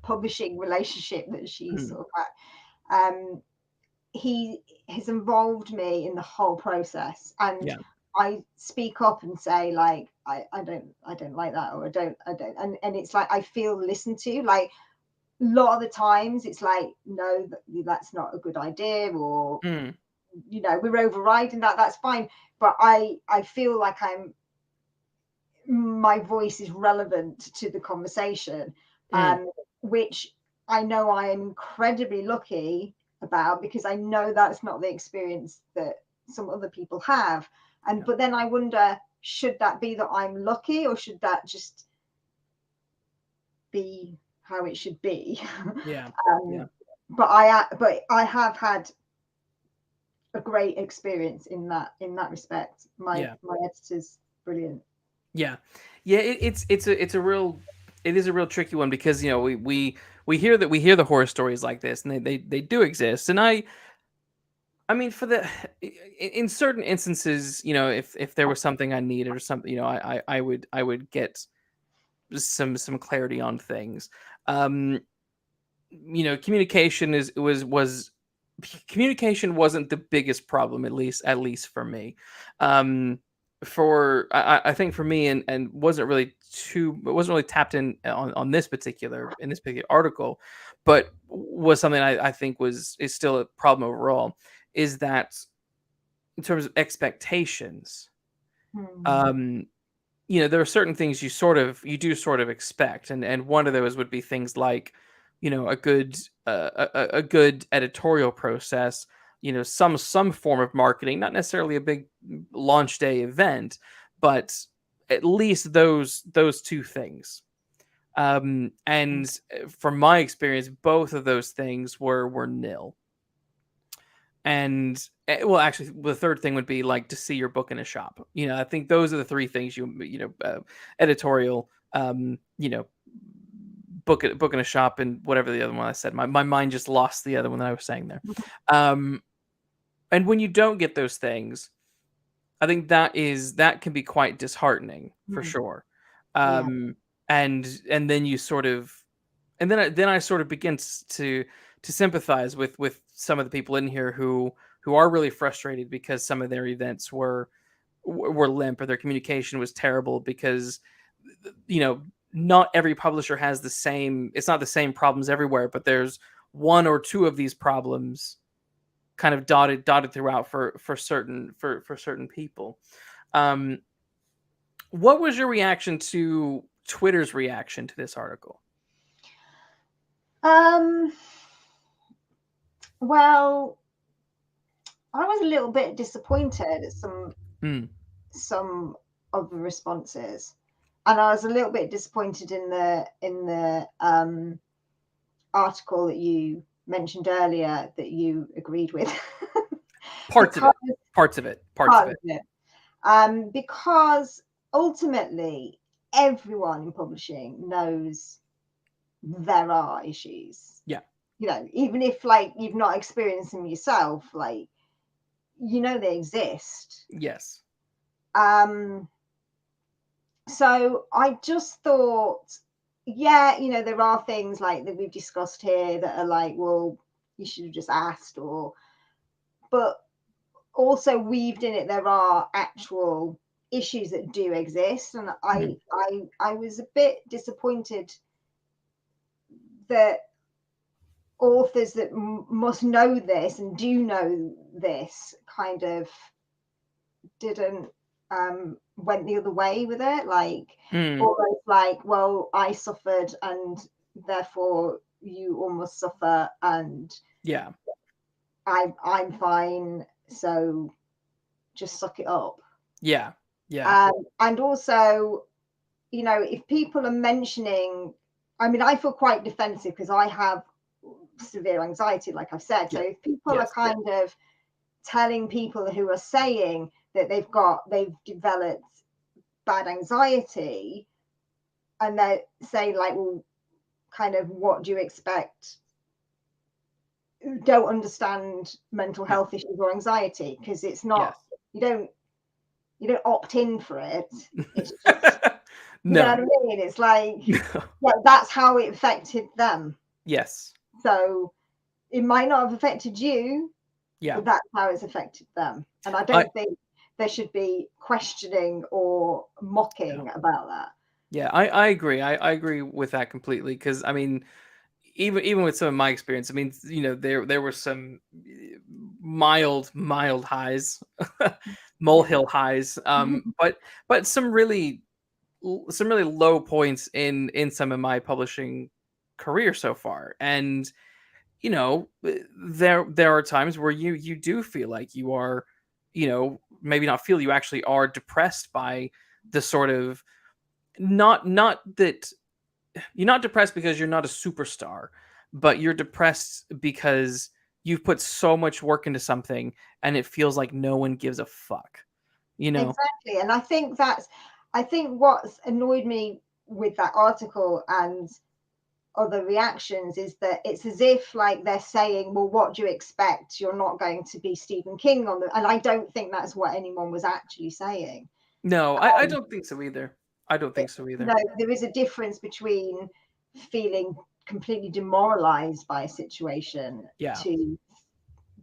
publishing relationship that she's Mhm. sort of had. He has involved me in the whole process, and Yeah, I speak up and say, like, I don't like that, or I don't, and it's like I feel listened to. Like, a lot of the times it's like, no, that's not a good idea, or mm, we're overriding that, that's fine, but I feel like my voice is relevant to the conversation, mm, which I know I am incredibly lucky about, because I know that's not the experience that some other people have. And yeah, but then I wonder, should that be that I'm lucky, or should that just be how it should be? yeah, yeah, um, but I have had a great experience in that respect. yeah. My editor's brilliant. Yeah, yeah. It is a real tricky one because we hear the horror stories like this, and they do exist. And I mean, in certain instances, if there was something I needed or something, I would get some clarity on things. Um, communication was communication wasn't the biggest problem, at least for me. um I think for me, and wasn't really tapped on this particular article, but was something I think is still a problem overall, is that in terms of expectations, Hmm. um there are certain things you do sort of expect, and one of those would be things like, a good editorial process, some form of marketing, not necessarily a big launch day event, but at least those two things. And from my experience, both of those things were nil. And well, actually, the third thing would be like to see your book in a shop. I think those are the three things editorial, book in a shop, and whatever the other one I said. My mind just lost the other one that I was saying there. Um, and when you don't get those things, I think that can be quite disheartening for Hmm. sure. Yeah. Um, and then you sort of then I sort of begin to sympathize with some of the people in here who are really frustrated because some of their events were limp, or their communication was terrible, because you know not every publisher has the same, it's not the same problems everywhere, but there's one or two of these problems kind of dotted throughout for certain people. Um, what was your reaction to Twitter's reaction to this article? Well, I was a little bit disappointed at Mm. some of the responses, and I was a little bit disappointed in the article that you mentioned earlier that you agreed with. Parts of because it. Parts of it. Parts of part it. of it. Because ultimately everyone in publishing knows there are issues. Yeah. You know, even if like you've not experienced them yourself, like you know they exist. Yes. So I just thought, yeah, you know, there are things like that we've discussed here that are like, well, you should have just asked, or but also weaved in it, there are actual issues that do exist, and Mm. I was a bit disappointed that authors that must know this and do know this kind of didn't went the other way with it, like Mm. almost like, well, I suffered and therefore you all must suffer, and Yeah. I'm fine, so just suck it up. Yeah. Yeah. And also, you know, if people are mentioning, I mean, I feel quite defensive because I have severe anxiety, like I've said. So Yeah. if people are Yes. kind of telling people who are saying that they've developed bad anxiety, and they say like, well, kind of what do you expect, don't understand mental Yeah. health issues or anxiety, because it's not, Yes. you don't opt in for it, it's just, you know what I No. mean, it's like, No. yeah, that's how it affected them, Yes. so it might not have affected you, Yeah. but that's how it's affected them, and I I don't think there should be questioning or yeah. mocking about that. Yeah, I agree. I agree with that completely because I mean, even with some of my experience, I mean, you know, there were some mild highs, Yeah. molehill highs, but some really low points in some of my publishing career so far, and you know, there are times where you do feel like you are, you know, maybe not feel, you actually are depressed by the sort of not that you're not depressed because you're not a superstar, but you're depressed because you've put so much work into something and it feels like no one gives a fuck, you know? Exactly. And I think what's annoyed me with that article and other reactions is that it's as if like they're saying, well, what do you expect? You're not going to be Stephen King on the, and I don't think that's what anyone was actually saying. No, I don't think so either. I don't think so You either. know, there is a difference between feeling completely demoralized by a situation Yeah. to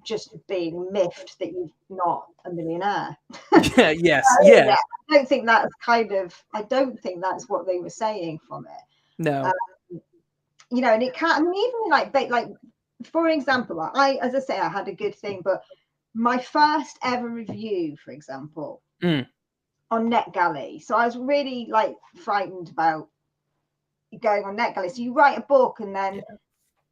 just being miffed that you're not a millionaire. Yeah, yes, Yeah, yeah. I don't think that's what they were saying from it. No. Um, you know, and it can't, I mean, even like, for example, as I say, I had a good thing, but my first ever review, for example, Mm, on NetGalley. So I was really like frightened about going on NetGalley. So you write a book and then yeah.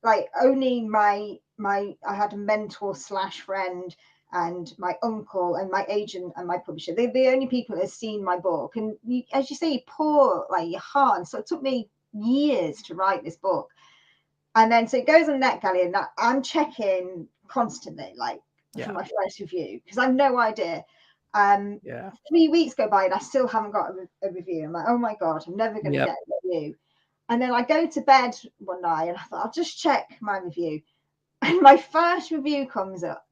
like only my I had a mentor slash friend and my uncle and my agent and my publisher. They're the only people that have seen my book. And you, as you say, you pour like your heart. And so it took me years to write this book. And then so it goes on NetGalley and I'm checking constantly, like for Yeah. my first review, because I've no idea. Yeah. 3 weeks go by and I still haven't got a review. I'm like, oh my God, I'm never going to Yep. get a review. And then I go to bed one night and I thought, I'll just check my review. And my first review comes up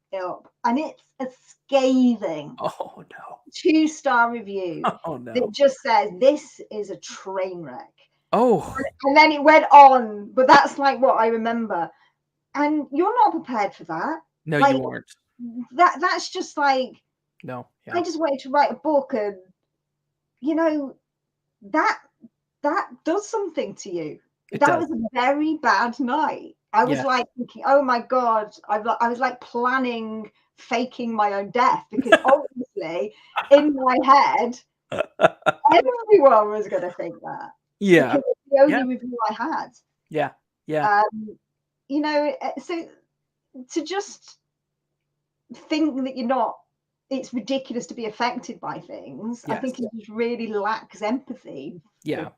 and it's a scathing Oh no. 2-star review Oh that no. just says, this is a train wreck. Oh. And then it went on, but that's like what I remember. And you're not prepared for that. No, Like you aren't. that's just like, No. I Yeah. just wanted to write a book, and you know, that that does something to you. It That does. was a very bad night. I was Yeah. like thinking, oh my God, I was like planning, faking my own death because obviously in my head, everyone was going to think that Yeah. because it's the Yeah. only review I had. Yeah. Yeah. Um, so to just think that you're not, it's ridiculous to be affected by things, I Yes. think it just really lacks empathy. Yeah.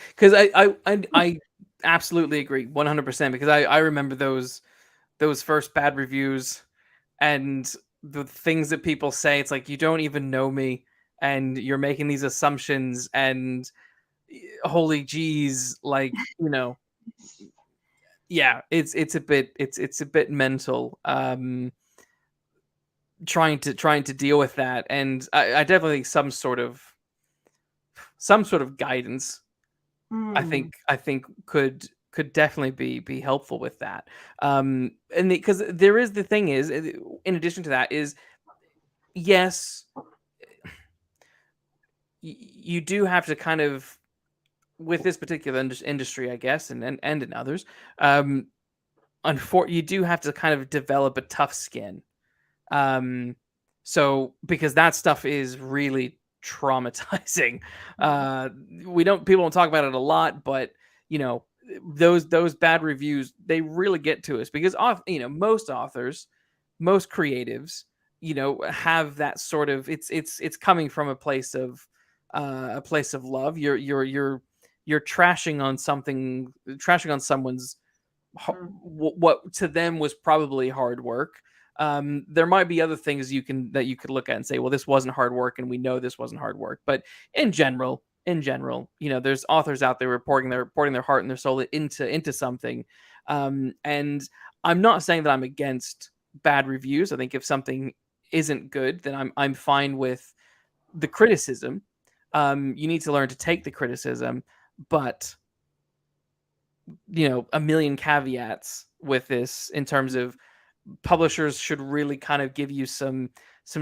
Because I absolutely agree 100% because I remember those first bad reviews and the things that people say. It's like, you don't even know me and you're making these assumptions and holy geez, like, yeah, it's a bit mental, trying to deal with that. And I definitely think some sort of guidance, I think could definitely be helpful with that. And because there is the thing is, in addition to that, is yes, you do have to kind of, with this particular industry, I guess, and in others, um, you do have to kind of develop a tough skin. Um, so because that stuff is really traumatizing. Uh, people don't talk about it a lot, but you know those bad reviews, they really get to us because most authors, most creatives, have that sort of, it's coming from a place of love. You're trashing on someone's what to them was probably hard work. There might be other things that you could look at and say, well, this wasn't hard work, and we know this wasn't hard work. But in general, there's authors out there reporting their heart and their soul into something. And I'm not saying that I'm against bad reviews. I think if something isn't good, then I'm fine with the criticism. You need to learn to take the criticism, but a million caveats with this in terms of publishers should really kind of give you some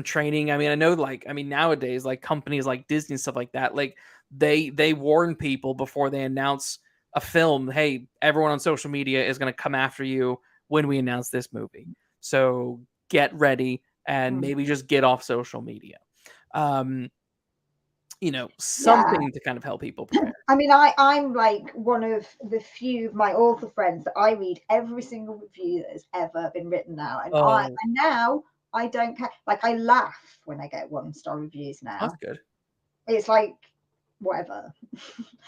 training. I mean, I know, like, nowadays, like, companies like Disney and stuff like that, like, they warn people before they announce a film, hey, everyone on social media is going to come after you when we announce this movie, so get ready and maybe just get off social media. um Yeah. Something to kind of help people prepare. I mean, I'm like one of the few of my author friends that I read every single review that has ever been written now. Oh, And now I don't care. Like, I laugh when I get 1-star reviews that's now. good. It's like, whatever.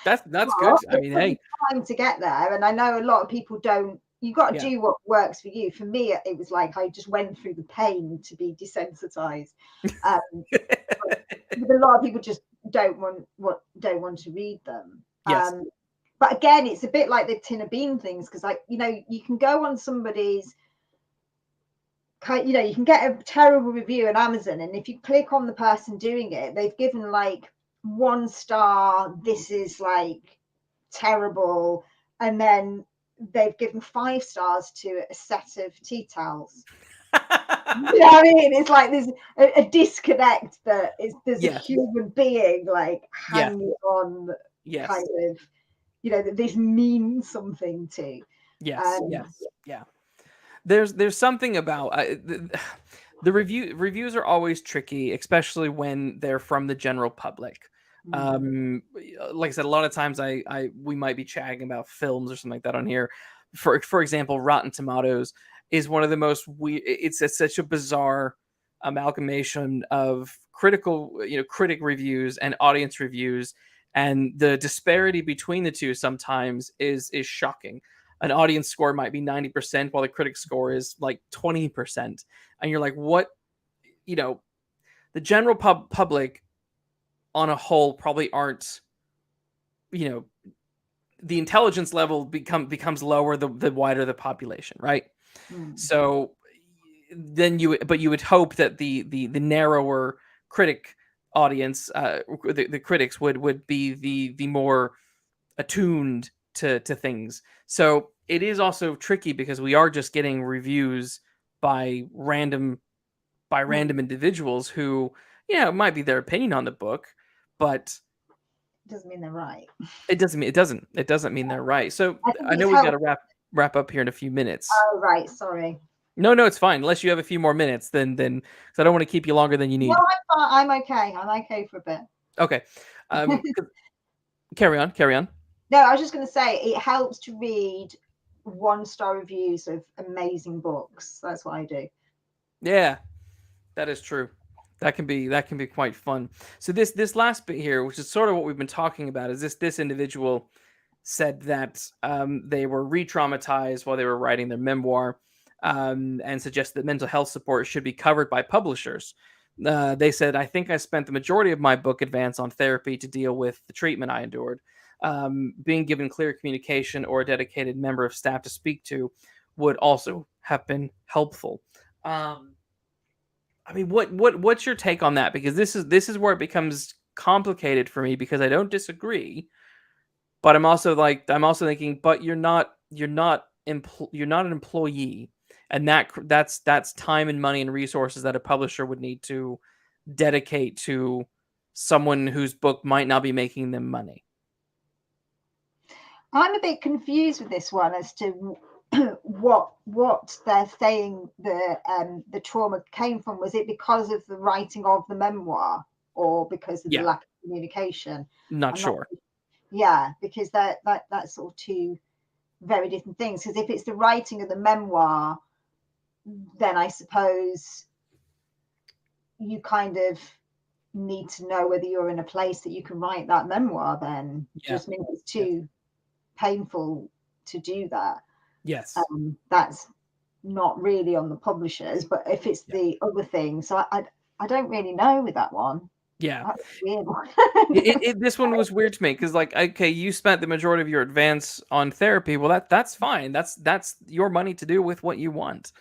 That's good. But I it mean, took me hey, time to get there. And I know a lot of people don't, you've got to yeah. do what works for you. For me, it was like I just went through the pain to be desensitized. Um, but a lot of people just don't want to read them. Yes. But again, it's a bit like the tin of bean things, because, like, you can go on somebody's you can get a terrible review on Amazon, and if you click on the person doing it, they've given like 1 star, this is like terrible, and then they've given 5 stars to a set of tea towels. You know what I mean? It's like there's a disconnect, that there's a Yes. human being like Yes. hanging on, kind Yes. of, that this means something to. Yes. Um, Yes. Yeah. There's something about the reviews are always tricky, especially when they're from the general public. mm, Like I said, a lot of times we might be chatting about films or something like that on here. For example, Rotten Tomatoes is one of the most weird. Such a bizarre amalgamation of critic reviews and audience reviews, and the disparity between the two sometimes is shocking. An audience score might be 90% while the critic score is like 20%, and you're like, what? you know the general public on a whole probably aren't, you know the intelligence level becomes lower the wider the population, right? mm, So then you would hope that the narrower critic audience, the critics would be the more attuned to things. So it is also tricky because we are just getting reviews by random mm. individuals who, it might be their opinion on the book, but Doesn't mean they're right. it doesn't mean they're right. So I think I know it's we got to helpful. wrap. wrap up here in a few minutes. Oh, right. Sorry. No, no, it's fine. Unless you have a few more minutes, then because I don't want to keep you longer than you No, need. I'm okay. I'm okay for a bit. Okay. Um, carry on. Carry on. No, I was just going to say it helps to read 1-star reviews of amazing books. That's what I do. Yeah, that is true. That can be quite fun. So this last bit here, which is sort of what we've been talking about, is this individual said that they were re-traumatized while they were writing their memoir, and suggested that mental health support should be covered by publishers. They said, "I think I spent the majority of my book advance on therapy to deal with the treatment I endured. Being given clear communication or a dedicated member of staff to speak to would also have been helpful." I mean, what's your take on that? Because this is where it becomes complicated for me, because I don't disagree, but I'm also thinking, but you're not an employee, and that's time and money and resources that a publisher would need to dedicate to someone whose book might not be making them money. I'm a bit confused with this one as to what they're saying the trauma came from. Was it because of the writing of the memoir, or because of the Yeah, lack of communication? not I'm not. sure. Yeah, because that's sort of two very different things. Because if it's the writing of the memoir, then I suppose you kind of need to know whether you're in a place that you can write that memoir. Then Yeah. just means it's Yes. too painful to do that. Yes. That's not really on the publishers. But if it's Yeah. the other thing, so I don't really know with that one. Yeah. That's a weird one. This one was weird to me, because, like, okay, you spent the majority of your advance on therapy. Well, that's fine. That's your money to do with what you want.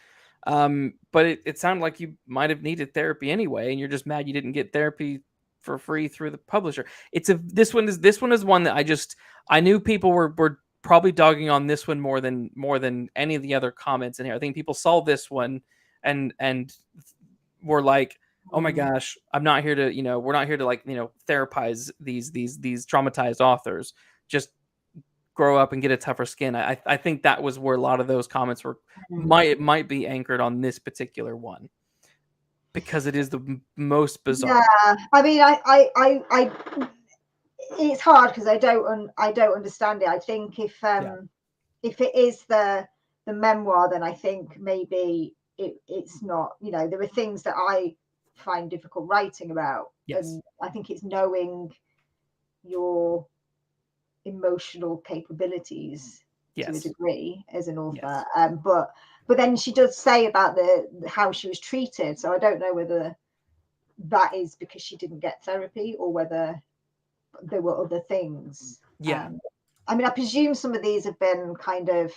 But it sounded like you might have needed therapy anyway, and you're just mad you didn't get therapy for free through the publisher. This one is one that I knew people were probably dogging on this one more than any of the other comments in here. I think people saw this one and were like, "Oh my gosh, I'm not here to, we're not here to, like, therapize these traumatized authors. Just grow up and get a tougher skin." I think that was where a lot of those comments were might be anchored on this particular one, because it is the most bizarre. Yeah, I mean, I it's hard because I don't understand it. I think Yeah. if it is the memoir, then I think maybe it's not. There are things that I find difficult writing about, Yes. and I think it's knowing your emotional capabilities to a Yes. degree as an author. Yes. But then she does say about the how she was treated, so I don't know whether that is because she didn't get therapy or whether there were other things. Yeah. I mean, I presume some of these have been kind of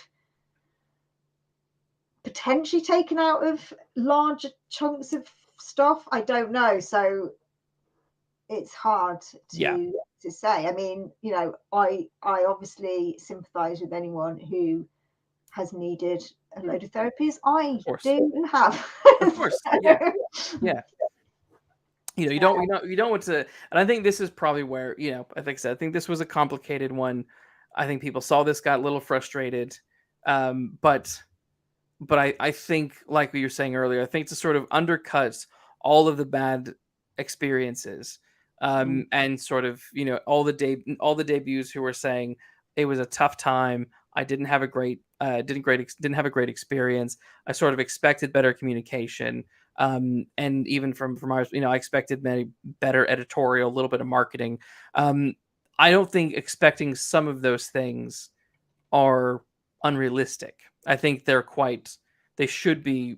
potentially taken out of larger chunks of stuff. I don't know. So it's hard Yeah. to say. I mean, I obviously sympathize with anyone who has needed a load of therapies. I Of course. do have. Of course. Yeah. So, Yeah. You don't want to, and I think this is probably where, I think I think this was a complicated one. I think people saw this, got a little frustrated, but I think, like we were saying earlier, I think to sort of undercut all of the bad experiences, and sort of, all the debuts who were saying it was a tough time. I didn't have a great didn't have a great experience. I sort of expected better communication, and even from ours, I expected maybe better editorial, a little bit of marketing. I don't think expecting some of those things are unrealistic. I think they should be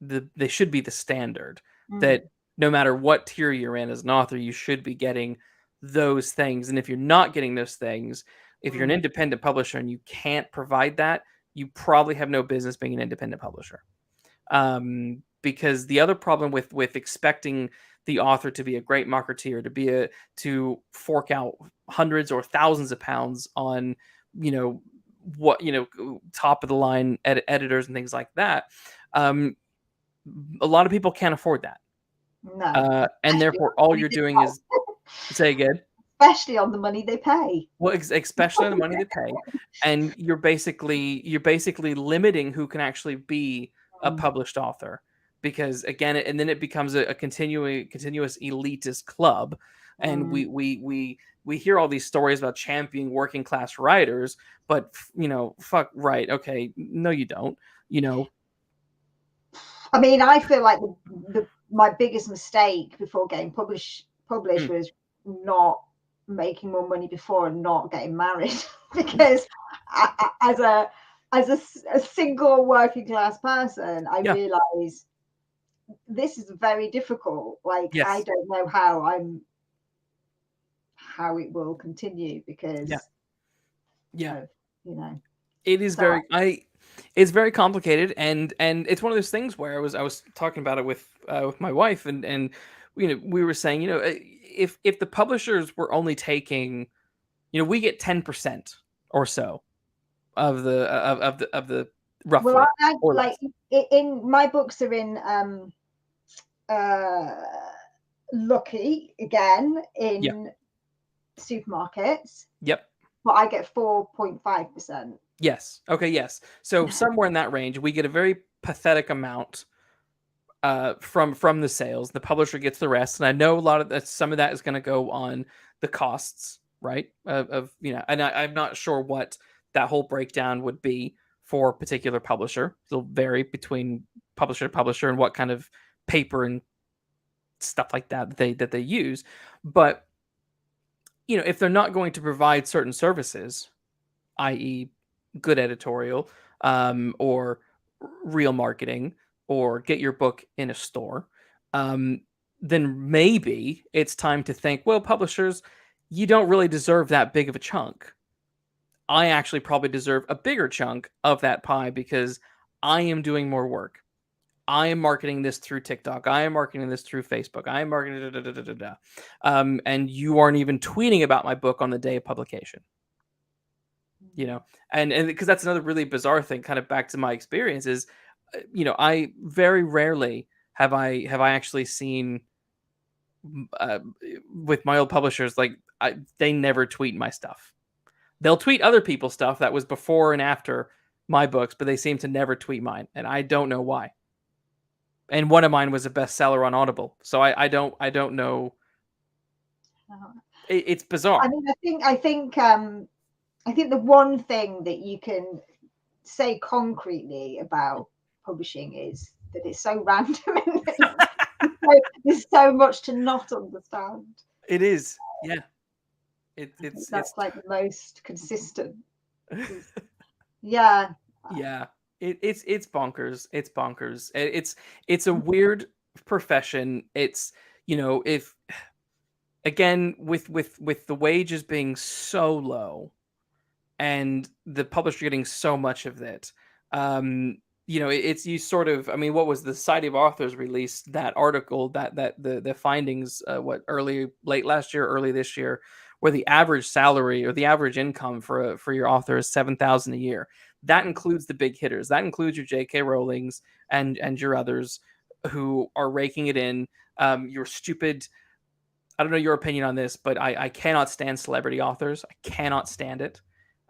the standard, that no matter what tier you're in as an author, you should be getting those things. And if you're not getting those things, if you're an independent publisher and you can't provide that, you probably have no business being an independent publisher. Because the other problem with expecting the author to be a great marketeer, to fork out hundreds or thousands of pounds on, you know what top of the line editors and things like that, a lot of people can't afford that, no, and especially therefore all with you're this doing is say again. especially on the money they pay. Well, especially on the money they pay, and you're basically limiting who can actually be a Mm, published author, because again, and then it becomes a continuous elitist club, and mm. we hear all these stories about championing working class writers, but fuck right, okay, no, you don't, you know. I mean, I feel like my biggest mistake before getting published Mm, was not making more money before and not getting married because as a single working class person, I yeah, realized this is very difficult. Like I yes, don't know how it will continue yeah, because yeah. of you know. It is So it's very complicated, and it's one of those things where I was talking about it with my wife, and we were saying, if the publishers were only taking, we get 10% or so of the well, roughly I or like less. in my books are in uh lucky again Yeah. in supermarkets, Yep. but I get 4.5%. Yes. Okay. Yes. So somewhere in that range, we get a very pathetic amount from the sales. The publisher gets the rest, and I know a lot of that. Some of that is going to go on the costs, right? And I'm not sure what that whole breakdown would be for a particular publisher. It'll vary between publisher to publisher and what kind of paper and stuff like that they use. But if they're not going to provide certain services, i.e., good editorial, or real marketing, or get your book in a store, um, then maybe it's time to think, well, publishers, you don't really deserve that big of a chunk. I actually probably deserve a bigger chunk of that pie because I am doing more work. I am marketing this through TikTok. I am marketing this through Facebook. I am marketing da, da, da, da, da, da. And you aren't even tweeting about my book on the day of publication. you know and because that's another really bizarre thing, kind of back to my experience, is I very rarely have I actually seen, uh, with my old publishers, like, they never tweet my stuff. They'll tweet other people's stuff that was before and after my books, but they seem to never tweet mine, and I don't know why. And one of mine was a bestseller on Audible, so I don't know. It's I bizarre. mean, I think the one thing that you can say concretely about publishing is that it's so random and there's so much to not understand. It is, yeah. I think It's that's like the most consistent. Yeah. Yeah, it's bonkers. It's bonkers. It's a weird profession. It's if, again, with the wages being so low and the publisher getting so much of it, it's you sort of, I mean, what was the Society of Authors released that article, that the findings, what, late last year, early this year, where the average salary or the average income for your author is 7,000 a year. That includes the big hitters. That includes your J.K. Rowlings and your others who are raking it in. Your stupid, I don't know your opinion on this, but I cannot stand celebrity authors. I cannot stand it.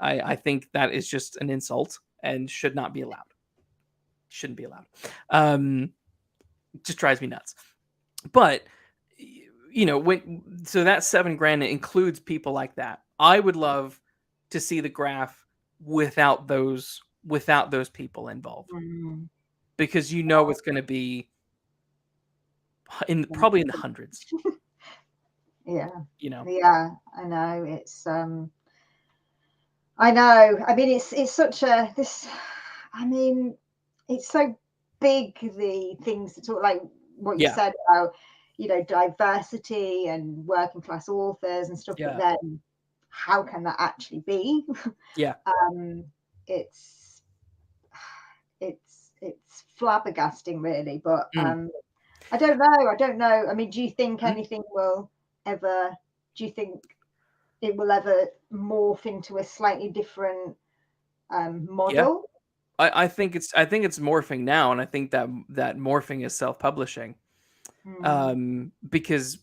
I think that is just an insult and should not be allowed. Shouldn't be allowed. Just drives me nuts. But that 7 grand includes people like that. I would love to see the graph without those people involved, Mm. because it's going to be probably in the hundreds. Yeah. You know. Yeah. I know. I know. I mean, it's such a this. I mean, it's so big. The things to talk, like what you Yeah. said about, diversity and working class authors and stuff. But Yeah. then, how can that actually be? Yeah. um, it's it's flabbergasting, really. But Mm. I don't know. I don't know. I mean, do you think Mm. anything will ever? Do you think it will ever morph into a slightly different Yeah. model? I think it's morphing now, and I think that morphing is self-publishing. Mm, Because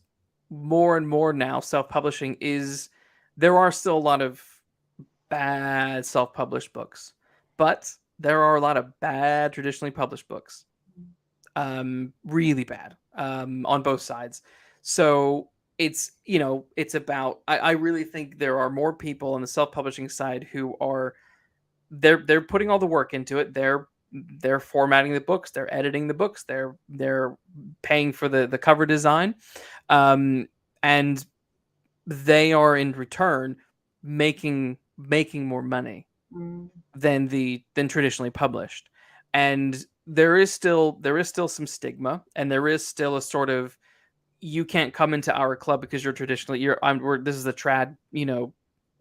more and more now, self-publishing is, there are still a lot of bad self-published books, but there are a lot of bad traditionally published books. Really bad, on both sides. So it's, it's about, I really think there are more people on the self-publishing side who are, they're putting all the work into it. They're formatting the books, they're editing the books, they're paying for the cover design, um, and they are in return making more money Mm, than traditionally published. And there is still some stigma, and there is still a sort of, you can't come into our club because you're traditionally, this is a trad,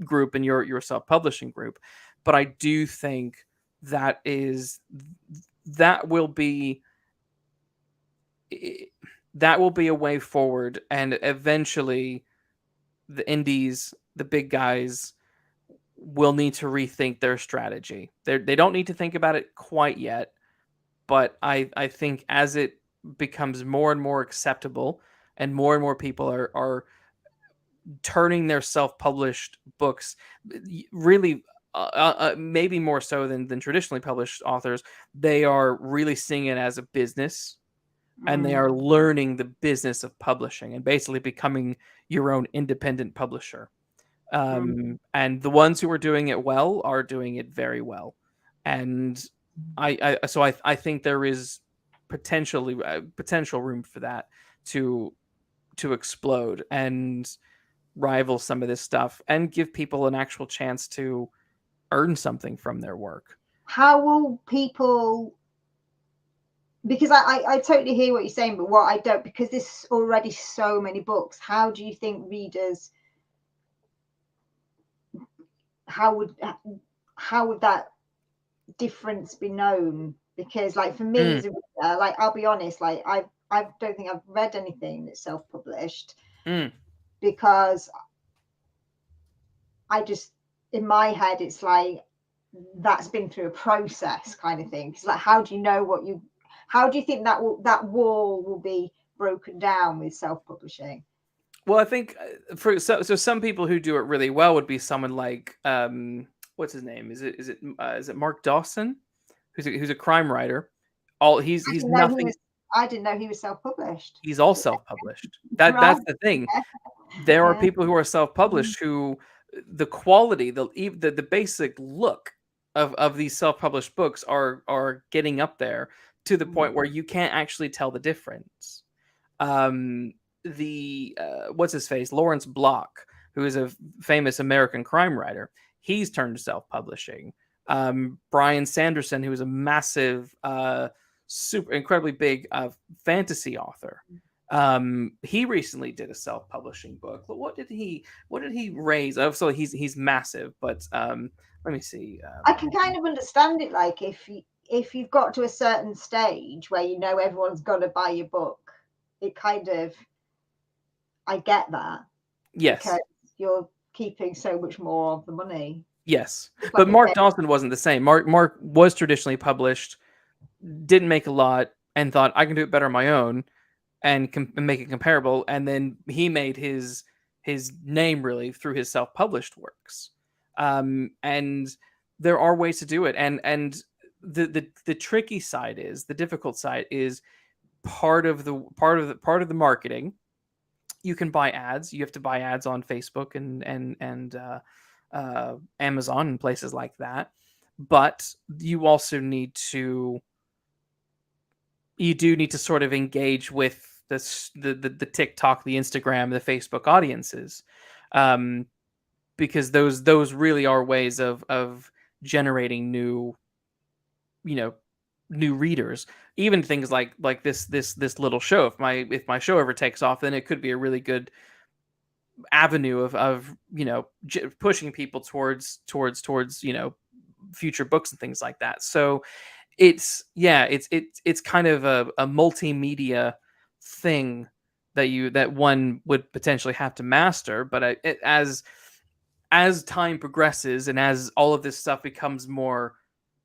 group, and you're a self-publishing group. But I do think that is that will be that will be a way forward, and eventually the indies, the big guys, will need to rethink their strategy. They don't need to think about it quite yet, but I think as it becomes more and more acceptable, and more people are turning their self-published books, really, maybe more so than traditionally published authors, they are really seeing it as a business, and they mm, are learning the business of publishing and basically becoming your own independent publisher. mm. And the ones who are doing it well are doing it very well. And I think there is potential room for that to explode and rival some of this stuff, and give people an actual chance to earn something from their work. How will people, because I totally hear what you're saying, but what I don't, because there's already so many books, how do you think readers, how would how would that difference be known? Because like for me Mm, as a reader, like I'll be honest, like I don't think I've read anything that's self-published, mm. because I just, in my head it's like that's been through a process kind of thing. It's like, how do you know what you, how do you think that wall will be broken down with self-publishing? Well, I think, so some people who do it really well would be someone like, what's his name? Is it Mark Dawson, who's a crime writer. All I he's didn't know he nothing. was, I didn't know he was self-published. He's all self-published. That's Right. the thing. There are Yeah. people who are self-published who, the quality, the basic look of these self-published books are getting up there, to the point where you can't actually tell the difference. Um, the What's his face, Lawrence Block, who is a famous American crime writer, he's turned to self-publishing. Brian Sanderson, who is a massive, super incredibly big, fantasy author, he recently did a self-publishing book. What did he raise? Oh, so he's massive, but let me see. I can kind of understand it, like if you've got to a certain stage where you know everyone's got to buy your book, it kind of, I get that, Yes. because you're keeping so much more of the money. Yes, It's but like a Mark bit, Dawson wasn't the same. Mark was traditionally published, didn't make a lot, and thought, I can do it better on my own, and make it comparable. And then he made his name really through his self-published works. And there are ways to do it, and the tricky side is, the difficult side is, part of the marketing. You can buy ads. You have to buy ads on Facebook and Amazon and places like that. But you also need to sort of engage with the TikTok, the Instagram, the Facebook audiences, um, because those really are ways of generating you know new readers. Even things like this little show. If my show ever takes off, then it could be a really good avenue of pushing people towards future books and things like that. So it's kind of a multimedia thing that one would potentially have to master. But as time progresses, and as all of this stuff becomes more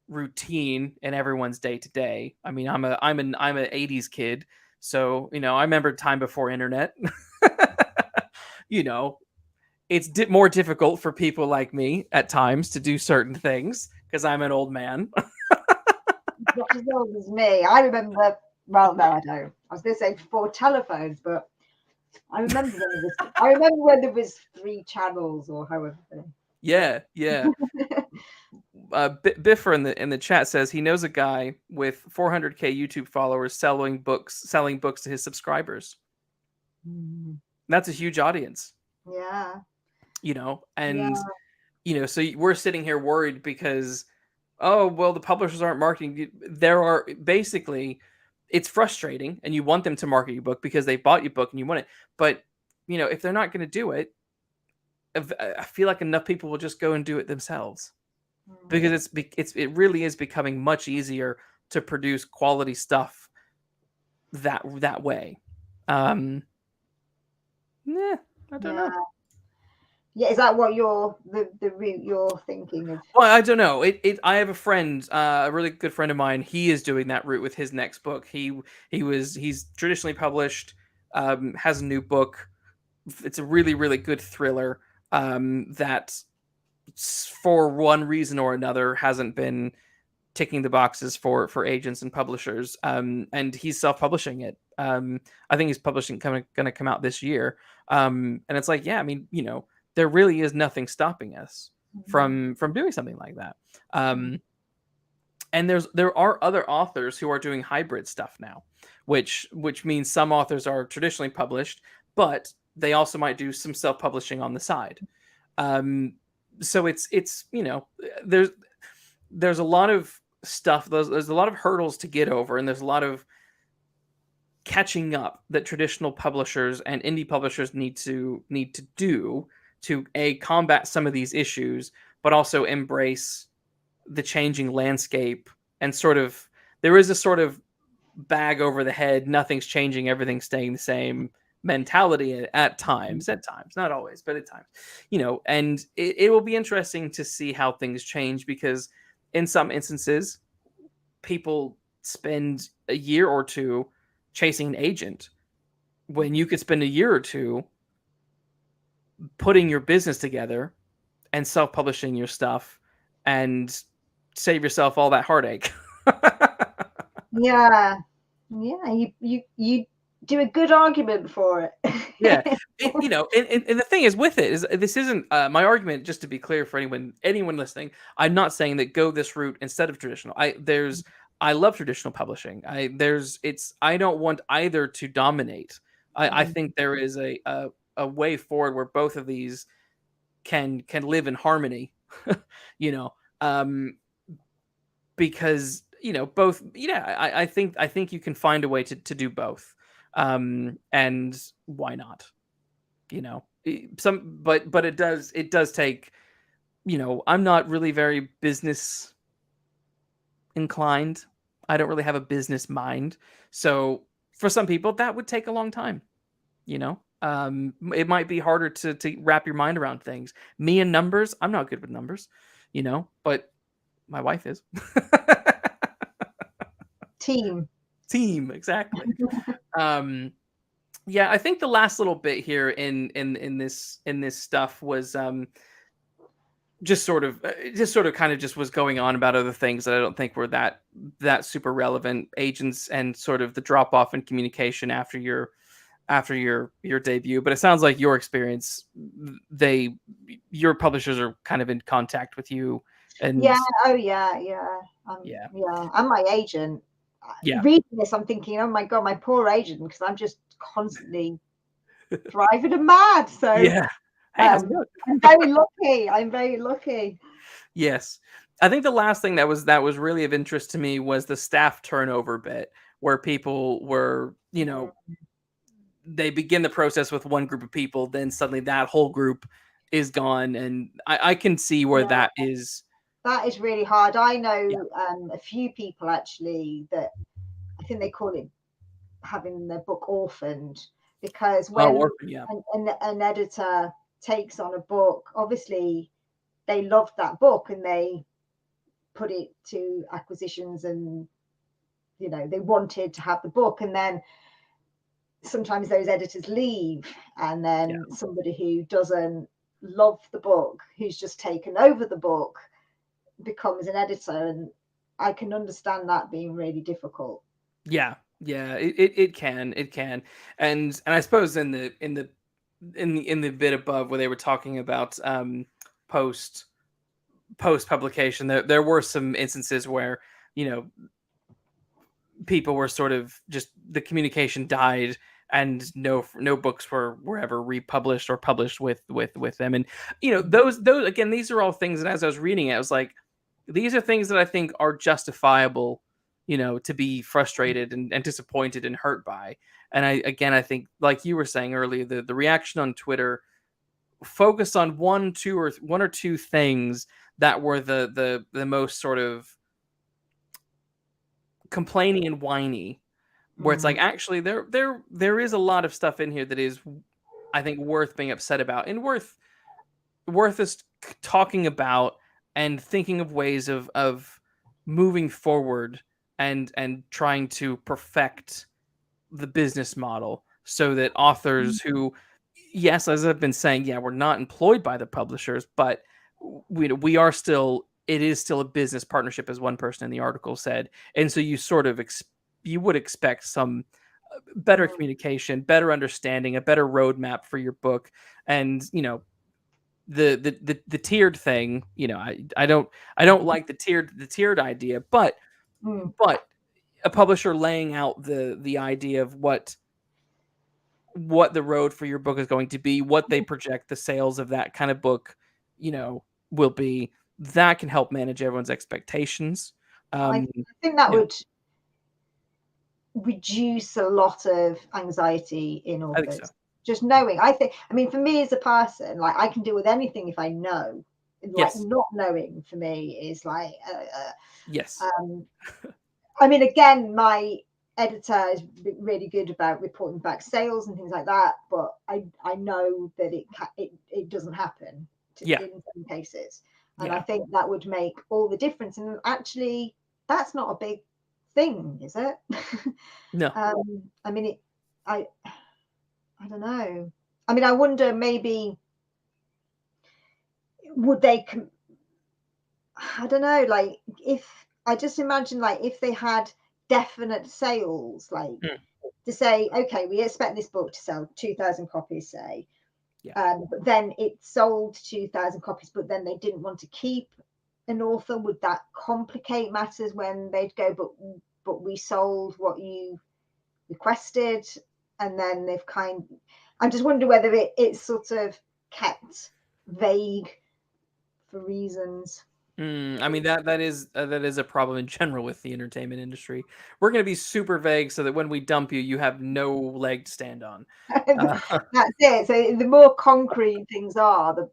routine in everyone's day to day. I mean, I'm an 80s kid, so I remember time before internet. you know, it's more difficult for people like me at times to do certain things because I'm an old man. Not as old as me. I remember, well, no, I don't. I was going to say before telephones, but I remember when there was 3 channels or however many. Yeah, yeah. Biffer in the chat says he knows a guy with 400K YouTube followers selling books to his subscribers. That's a huge audience, Yeah, and yeah. so we're sitting here worried because, oh well, the publishers aren't marketing. There are basically, it's frustrating, and you want them to market your book because they bought your book and you want it, but if they're not going to do it, I feel like enough people will just go and do it themselves. Because it really is becoming much easier to produce quality stuff that way. Yeah, I don't know. Yeah, is that what the route you're thinking of? Well, I don't know. I have a friend, a really good friend of mine. He is doing that route with his next book. He's traditionally published, has a new book. It's a really really good thriller. That for one reason or another hasn't been ticking the boxes for agents and publishers. And he's self-publishing it. I think he's going to come out this year. And it's like, yeah, I mean, there really is nothing stopping us from doing something like that. And there are other authors who are doing hybrid stuff now, which means some authors are traditionally published, but they also might do some self-publishing on the side. So it's there's a lot of stuff. There's a lot of hurdles to get over, and there's a lot of catching up that traditional publishers and indie publishers need to do to combat some of these issues, but also embrace the changing landscape. And sort of, there is a sort of bag over the head, nothing's changing, everything's staying the same mentality at times, not always, but at times, and it will be interesting to see how things change, because in some instances people spend a year or two chasing an agent when you could spend a year or two putting your business together and self-publishing your stuff and save yourself all that heartache. Yeah, you do a good argument for it. Yeah, and the thing is with it is, this isn't my argument. Just to be clear for anyone listening, I'm not saying that go this route instead of traditional. I love traditional publishing. I don't want either to dominate. I think there is a way forward where both of these can live in harmony. you know, because both. Yeah, I think you can find a way to do both. And why not? But it does take. I'm not really very business inclined. I don't really have a business mind. So for some people that would take a long time. It might be harder to wrap your mind around things. Me and numbers, I'm not good with numbers, but my wife is. Team, exactly. Yeah, I think the last little bit here in this stuff was just sort of kind of just was going on about other things that I don't think were that super relevant. Agents and sort of the drop off in communication after your debut. But it sounds like your experience, your publishers are kind of in contact with you. And yeah, oh yeah, and my agent. Reading this, I'm thinking, oh my god, my poor agent, because I'm just constantly driving him mad. So yeah. Hey, how's it going? I'm very lucky. Yes. I think the last thing that was really of interest to me was the staff turnover bit, where people were, they begin the process with one group of people, then suddenly that whole group is gone. And I can see where that is. That is really hard. I know a few people actually that I think they call it having their book orphaned, because when an editor takes on a book, obviously they loved that book and they put it to acquisitions, and they wanted to have the book, and then sometimes those editors leave, and Yeah. then somebody who doesn't love the book, who's just taken over the book, becomes an editor, and I can understand that being really difficult. Yeah. Yeah. It can. It can. And I suppose in the bit above where they were talking about post post publication, there were some instances where, you know, people were sort of just the communication died, and no books were ever republished or published with them. And those again, these are all things that as I was reading it, I was like, these are things that I think are justifiable, to be frustrated and disappointed and hurt by. And I think, like you were saying earlier, the reaction on Twitter focused on one or two things that were the most sort of complaining and whiny, where it's like, Mm, actually there is a lot of stuff in here that is, I think, worth being upset about, and worth us talking about, and thinking of ways of moving forward, and trying to perfect the business model, so that authors who, yes, as I've been saying, yeah, we're not employed by the publishers, but we are still, it is still a business partnership, as one person in the article said. And so you sort of you would expect some better mm, communication, better understanding, a better roadmap for your book. And the tiered thing, I don't like the tiered idea, but mm, but a publisher laying out the idea of what the road for your book is going to be, what they project the sales of that kind of book, you know, will be, that can help manage everyone's expectations. I Um, think that yeah, would reduce a lot of anxiety in I think so. authors. Just knowing, I think, I mean, for me as a person, like I can deal with anything if I know. Like Yes, not knowing for me is like, yes, um, I mean, again, my editor is really good about reporting back sales and things like that, but I know that it doesn't happen yeah, in some cases, and I yeah. think that would make all the difference. And actually, that's not a big thing, is it? No. I mean, I I don't know. I mean, I wonder maybe would they I don't know, like if I just imagine like if they had definite sales, like Mm, to say, okay, we expect this book to sell 2,000 copies, say, yeah, but then it sold 2,000 copies, but then they didn't want to keep an author. Would that complicate matters when they'd go, but we sold what you requested, and then they've I'm just wondering whether it's sort of kept vague for reasons. I mean, that is a problem in general with the entertainment industry. We're going to be super vague so that when we dump you, you have no leg to stand on. Uh, That's it. So the more concrete things are, the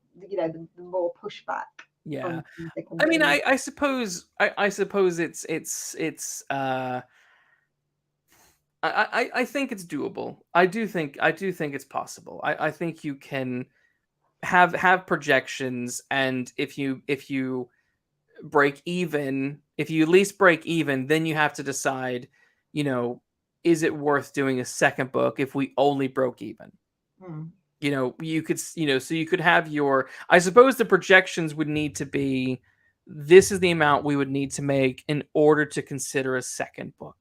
more pushback yeah. from things there can I mean, be. I suppose I think it's doable. I do think it's possible. I think you can have projections, and if you break even, if you at least break even, then you have to decide, you know, is it worth doing a second book if we only broke even? Mm. So you could have your, I suppose the projections would need to be, this is the amount we would need to make in order to consider a second book.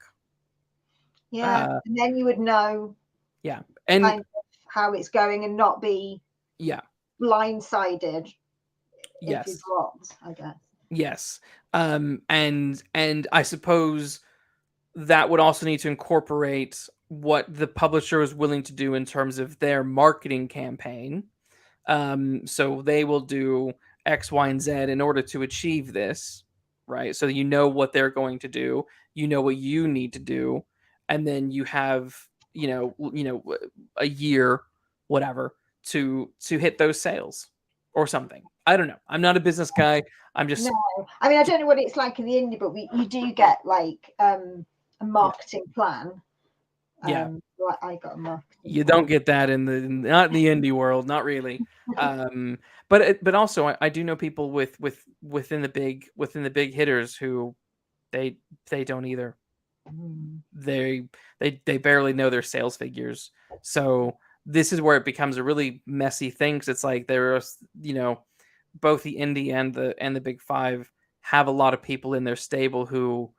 Yeah, Uh, and then you would know yeah. And kind of how it's going and not be yeah, blindsided if you yes. dropped, I guess. Yes. And I suppose that would also need to incorporate what the publisher is willing to do in terms of their marketing campaign. So they will do X, Y, and Z in order to achieve this, right? So you know what they're going to do, you know what you need to do, and then you have, a year, whatever, to hit those sales or something. I don't know. I'm not a business guy. I'm No, just, I mean I don't know what it's like in the indie, but you do get like a yeah, marketing plan. yeah. Like I got a marketing You don't plan. get that not in the indie world, not really. But also I do know people within the big hitters who they don't either. they barely know their sales figures. So this is where it becomes a really messy thing. 'Cause it's like there's, both the indie and the big five have a lot of people in their stable who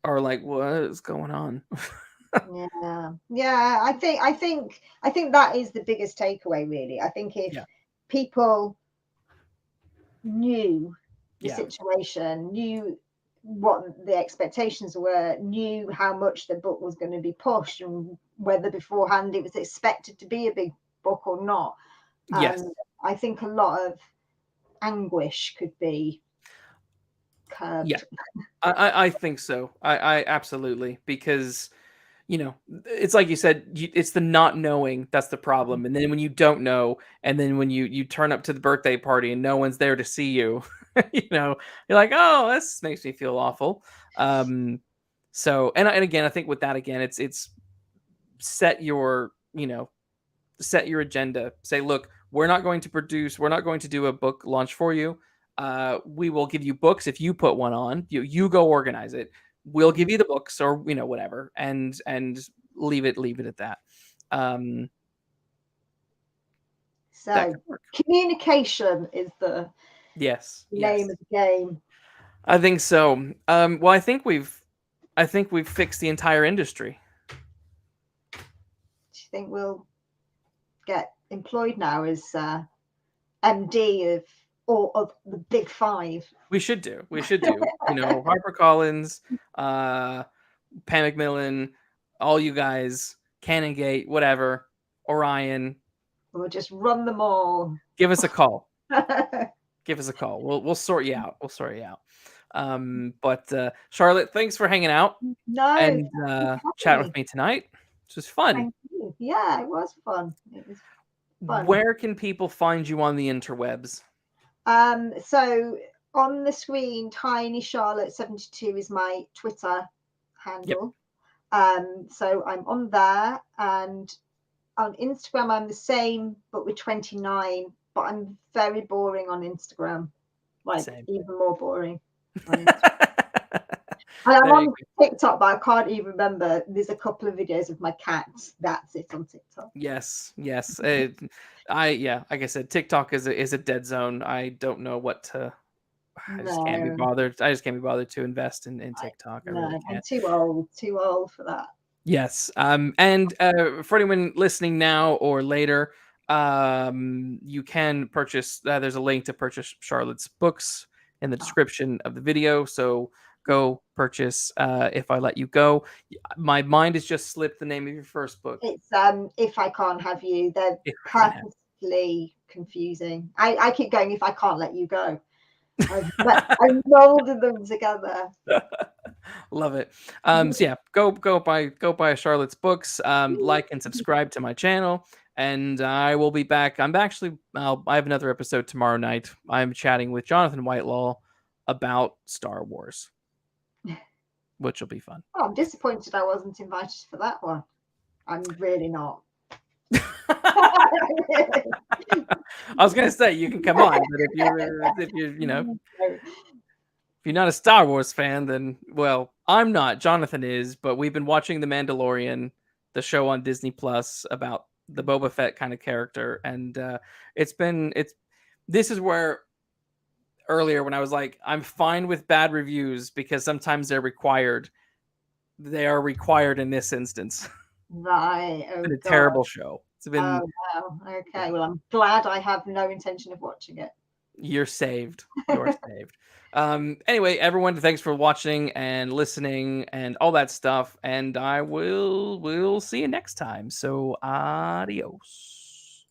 are like, what is going on? Yeah. I think that is the biggest takeaway, really. I think if Yeah. people knew the Yeah. situation, knew what the expectations were, knew how much the book was going to be pushed, and whether beforehand it was expected to be a big book or not, Yes. I think a lot of anguish could be Yeah. curbed. I think so. I absolutely, because it's like you said, it's the not knowing that's the problem. And then when you don't know, and then when you turn up to the birthday party and no one's there to see you, you're like, oh, this makes me feel awful. So and again, I think with that again, it's set your set your agenda. Say, look, we're not going to do a book launch for you. We will give you books if you put one on. You go organize it. We'll give you the books, or whatever, and leave it at that. Um, that So could work. communication is the Yes, name yes, of the game. I think so. Well, I think we've fixed the entire industry. Do you think we'll get employed now as MD of all of the big five? We should do. We should do. HarperCollins, Pan Macmillan, all you guys, Canongate, whatever, Orion. We'll just run them all. Give us a call. Give us a call. We'll sort you out. We'll sort you out. But Charlotte, thanks for hanging out No, thank and you for chatting having with me. me tonight. This was fun. Thank you. Yeah, it was fun. It was fun. Where can people find you on the interwebs? So on the screen, Tiny Charlotte 72 is my Twitter Yep. handle. So I'm on there, and on Instagram I'm the same, but with 29. But I'm very boring on Instagram, like Same. even more boring on Instagram. And I'm on TikTok, but I can't even remember. There's a couple of videos of my cats. That's it on TikTok. Yes. Like I said, TikTok is a dead zone. I don't know what to. I just can't be No, bothered. I just can't be bothered to invest in TikTok. I really no, I'm can't. too old for that. Yes. And for anyone listening now or later, you can purchase. There's a link to purchase Charlotte's books in the description of the video. So go purchase. If I let you go, my mind has just slipped the name of your first book. It's If I Can't Have You. They're If I Can't Have You. purposely confusing. I keep going, If I Can't Let You Go. I molded them together. Love it. So yeah, go buy Charlotte's books. Like and subscribe to my channel, and I will be back. I have another episode tomorrow night. I'm chatting with Jonathan Whitelaw about Star Wars, which will be fun. Oh, I'm disappointed I wasn't invited for that one. I'm really not. I was gonna say you can come on, but if you're not a Star Wars fan, then well, I'm not. Jonathan is, but we've been watching The Mandalorian, the show on Disney Plus about the Boba Fett kind of character, and this is where earlier when I was like, I'm fine with bad reviews because sometimes they're required. They are required in this instance. Right. It's been a terrible show. It's been. Oh wow. Okay. Well, I'm glad I have no intention of watching it. You're saved. You're saved. Anyway, everyone, thanks for watching and listening and all that stuff. And we'll see you next time. So adios.